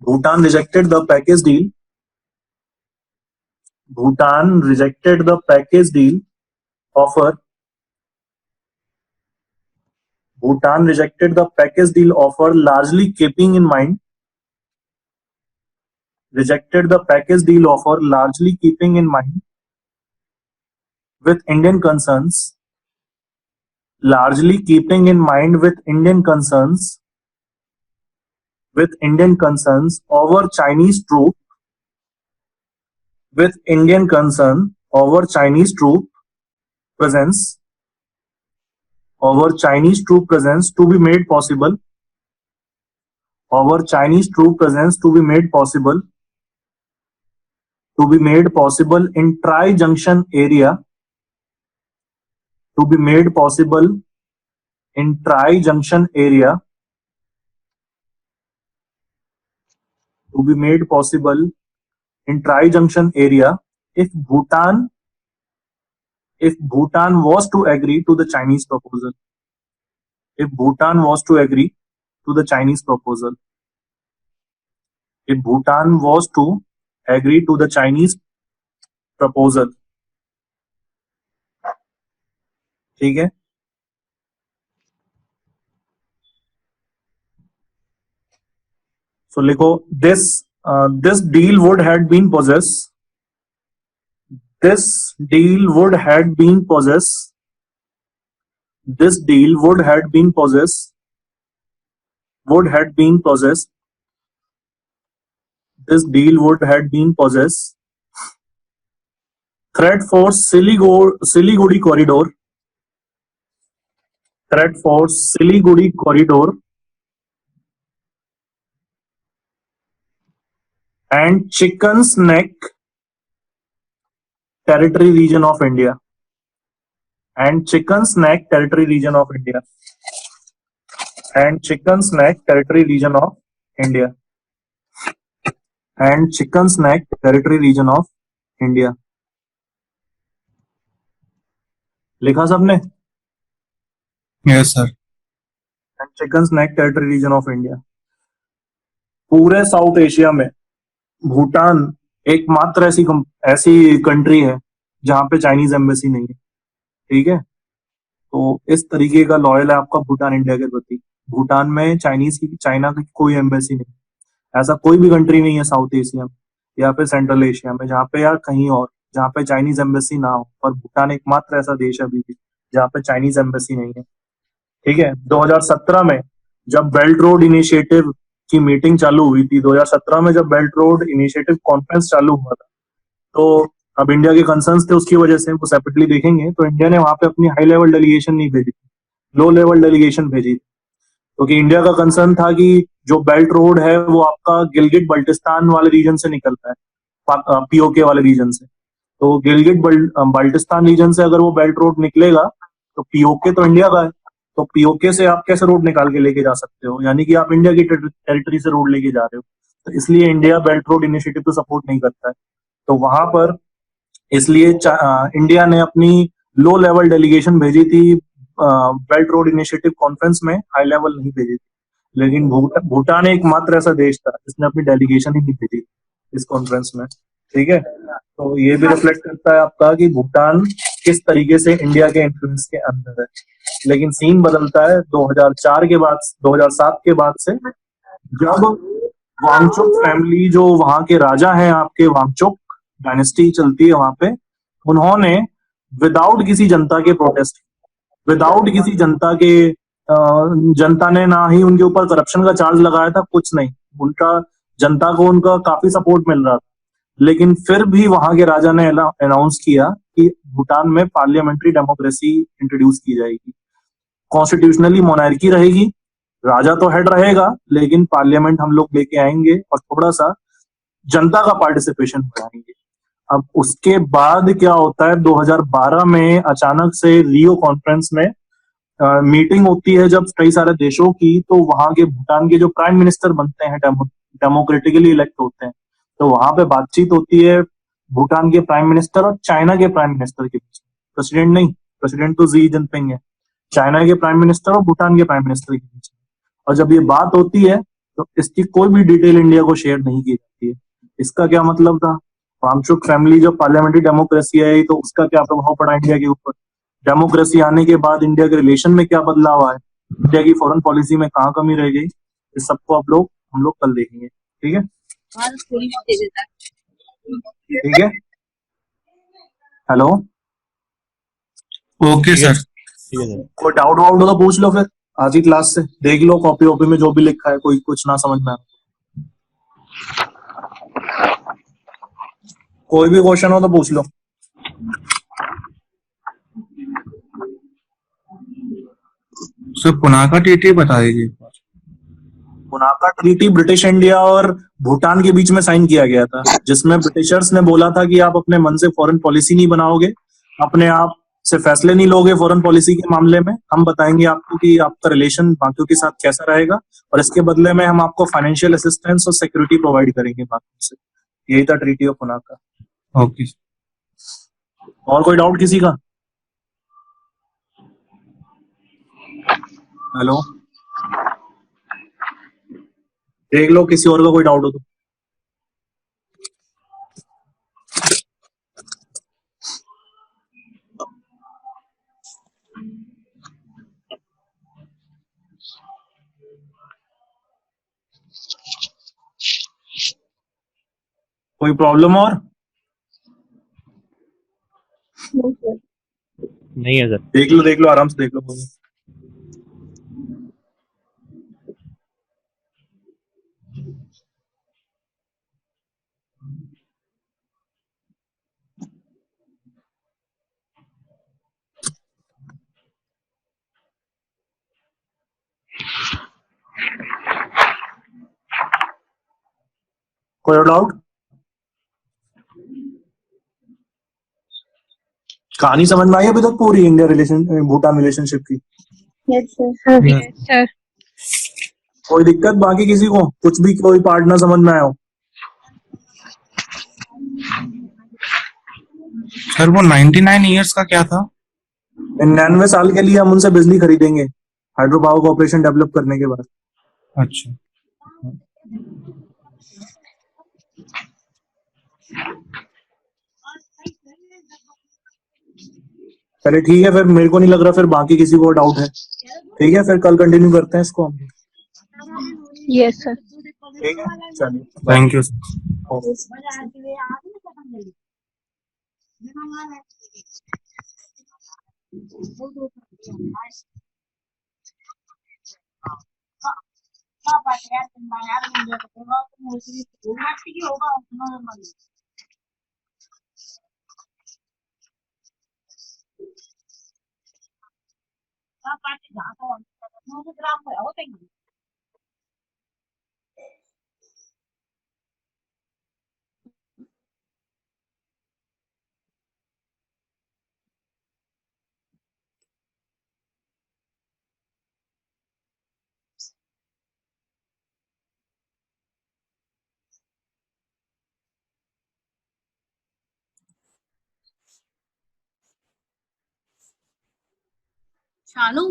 Bhutan rejected the package deal. Bhutan rejected the package deal offer. Bhutan rejected the package deal offer, largely keeping in mind. Rejected the package deal offer, largely keeping in mind with Indian concerns. Largely keeping in mind with Indian concerns. With Indian concerns over Chinese troop. With Indian concern over Chinese troop presence. Over Chinese troop presence to be made possible. Over Chinese troop presence to be made possible. To be made possible in Tri-Junction area. To be made possible in Tri-Junction area. To be made possible in Tri-Junction area if Bhutan was to agree to the Chinese proposal. If Bhutan was to agree to the Chinese proposal. If Bhutan was to agree to the Chinese proposal. ठीक है, so लिखो this deal would had been possessed. This deal would had been possessed. This deal would had been possessed. Would had been possessed. This deal would had been possessed. Threat for Siliguri corridor. Threat for Siliguri corridor and Chicken's Neck territory region of India. And Chicken's Neck territory region of India. And Chicken's Neck territory region of India. And Chicken's Neck territory region of India. लिखा सबने? Yes sir. And chicken's neck territory region of India. पूरे साउथ एशिया में भूटान एकमात्र ऐसी कंट्री है जहां पे चाइनीज एम्बेसी नहीं है। ठीक है, तो इस तरीके का लॉयल है आपका भूटान इंडिया के प्रति। भूटान में चाइना की कोई एम्बेसी नहीं। ऐसा कोई भी कंट्री नहीं है साउथ एशिया में या फिर सेंट्रल एशिया में जहाँ पे या कहीं और जहाँ पे चाइनीज एम्बेसी ना हो, पर भूटान एकमात्र ऐसा देश है अभी भी जहाँ पे चाइनीज एम्बेसी नहीं है। ठीक है, 2017 में जब बेल्ट रोड इनिशिएटिव की मीटिंग चालू हुई थी, 2017 में जब बेल्ट रोड इनिशिएटिव कॉन्फ्रेंस चालू हुआ था, तो अब इंडिया के कंसर्न्स थे उसकी वजह से, वो सेपरेटली देखेंगे, तो इंडिया ने वहां पे अपनी हाई लेवल डेलीगेशन नहीं भेजी थी, लो लेवल डेलीगेशन भेजी थी, क्योंकि इंडिया का कंसर्न था कि जो बेल्ट रोड है वो आपका गिलगिट बल्टिस्तान वाले रीजन से निकलता है, पीओके वाले रीजन से। तो गिलगिट बल्टिस्तान रीजन से अगर वो बेल्ट रोड निकलेगा तो पीओके तो इंडिया का है, तो पीओके से आप कैसे रोड निकाल के लेके जा सकते हो, यानी कि आप इंडिया की टेरिटरी से रोड लेके जा रहे हो। तो इसलिए इंडिया बेल्ट रोड इनिशिएटिव को सपोर्ट नहीं करता है। तो वहां पर इसलिए इंडिया ने अपनी लो लेवल डेलीगेशन भेजी थी बेल्ट रोड इनिशिएटिव कॉन्फ्रेंस में, हाई लेवल नहीं भेजी थी। लेकिन भूटान एकमात्र ऐसा देश था जिसने अपनी डेलीगेशन ही नहीं भेजी इस कॉन्फ्रेंस में। ठीक है, तो ये भी रिफ्लेक्ट करता है आपका कि भूटान किस तरीके से इंडिया के इन्फ्लुएंस के अंदर है। लेकिन सीन बदलता है 2004 के बाद, 2007 के बाद से, जब वांगचुक फैमिली जो वहां के राजा हैं, आपके वांगचुक डायनेस्टी चलती है वहां पे, उन्होंने विदाउट किसी जनता के प्रोटेस्ट, विदाउट किसी जनता के जनता ने ना ही उनके ऊपर करप्शन का चार्ज लगाया था, कुछ नहीं, उनका जनता को उनका काफी सपोर्ट मिल रहा था, लेकिन फिर भी वहां के राजा ने अनाउंस किया कि भूटान में पार्लियामेंट्री डेमोक्रेसी इंट्रोड्यूस की जाएगी। कॉन्स्टिट्यूशनली मोनार्की रहेगी, राजा तो हेड रहेगा, लेकिन पार्लियामेंट हम लोग लेके आएंगे और थोड़ा सा जनता का पार्टिसिपेशन बढ़ाएंगे। अब उसके बाद क्या होता है, 2012 में अचानक से रियो कॉन्फ्रेंस में मीटिंग होती है जब कई सारे देशों की, तो वहां के भूटान के जो प्राइम मिनिस्टर बनते हैं डेमोक्रेटिकली इलेक्ट होते हैं, तो वहां पे बातचीत होती है भूटान के प्राइम मिनिस्टर और चाइना के प्राइम मिनिस्टर के बीच में। प्रेसिडेंट नहीं, प्रेसिडेंट तो जी जिनपिंग है, चाइना के प्राइम मिनिस्टर और भूटान के प्राइम मिनिस्टर के बीच में। और जब ये बात होती है तो इसकी कोई भी डिटेल इंडिया को शेयर नहीं की जाती है। इसका क्या मतलब था, वांगचुक फैमिली जो पार्लियामेंट्री डेमोक्रेसी है तो उसका क्या प्रभाव पड़ा इंडिया के ऊपर, डेमोक्रेसी आने के बाद इंडिया के रिलेशन में क्या बदलाव आया, इंडिया की फॉरेन पॉलिसी में कहाँ कमी रह गई, इस सबको हम लोग कल देखेंगे। ठीक है, ठीक है, हेलो, ओके सर। कोई डाउट वाउट हो तो पूछ लो, फिर आज ही क्लास से देख लो कॉपी वॉपी में जो भी लिखा है, कोई कुछ ना समझ में आए कोई भी क्वेश्चन हो तो पूछ लो। सर पुनाका टीटी बता दीजिए। पुनाका ट्रीटी ब्रिटिश इंडिया और भूटान के बीच में साइन किया गया था, जिसमें ब्रिटिशर्स ने बोला था कि आप अपने मन से फॉरेन पॉलिसी नहीं बनाओगे, अपने आप से फैसले नहीं लोगे फॉरेन पॉलिसी के मामले में, हम बताएंगे आपको कि आपका रिलेशन बाकियों के साथ कैसा रहेगा, और इसके बदले में हम आपको फाइनेंशियल असिस्टेंस और सिक्योरिटी प्रोवाइड करेंगे बाकियों से। यही था ट्रीटी ऑफ पुनाका। ओके। और कोई डाउट किसी का? हेलो, देख लो किसी और का कोई डाउट हो तो। कोई प्रॉब्लम और? नहीं है सर। देख लो आराम से देख लो। कोई और डाउट? कहानी समझ में आई अभी तक पूरी इंडिया रिलेशन भूटान रिलेशनशिप की? Yes sir. Yes. कोई दिक्कत बाकी किसी को, कुछ भी कोई पार्ट ना समझ में आया हो? सर वो 99 ईयर्स का क्या था? 99 साल के लिए हम उनसे बिजली खरीदेंगे हाइड्रो पावर कॉर्पोरेशन डेवलप करने के बाद। अच्छा। चलिए ठीक है, फिर मेरे को नहीं लग रहा फिर बाकी किसी को डाउट है। ठीक है, फिर कल कंटिन्यू करते हैं इसको हम। Yes sir. ठीक है, चलिए थैंक यू सर। शानू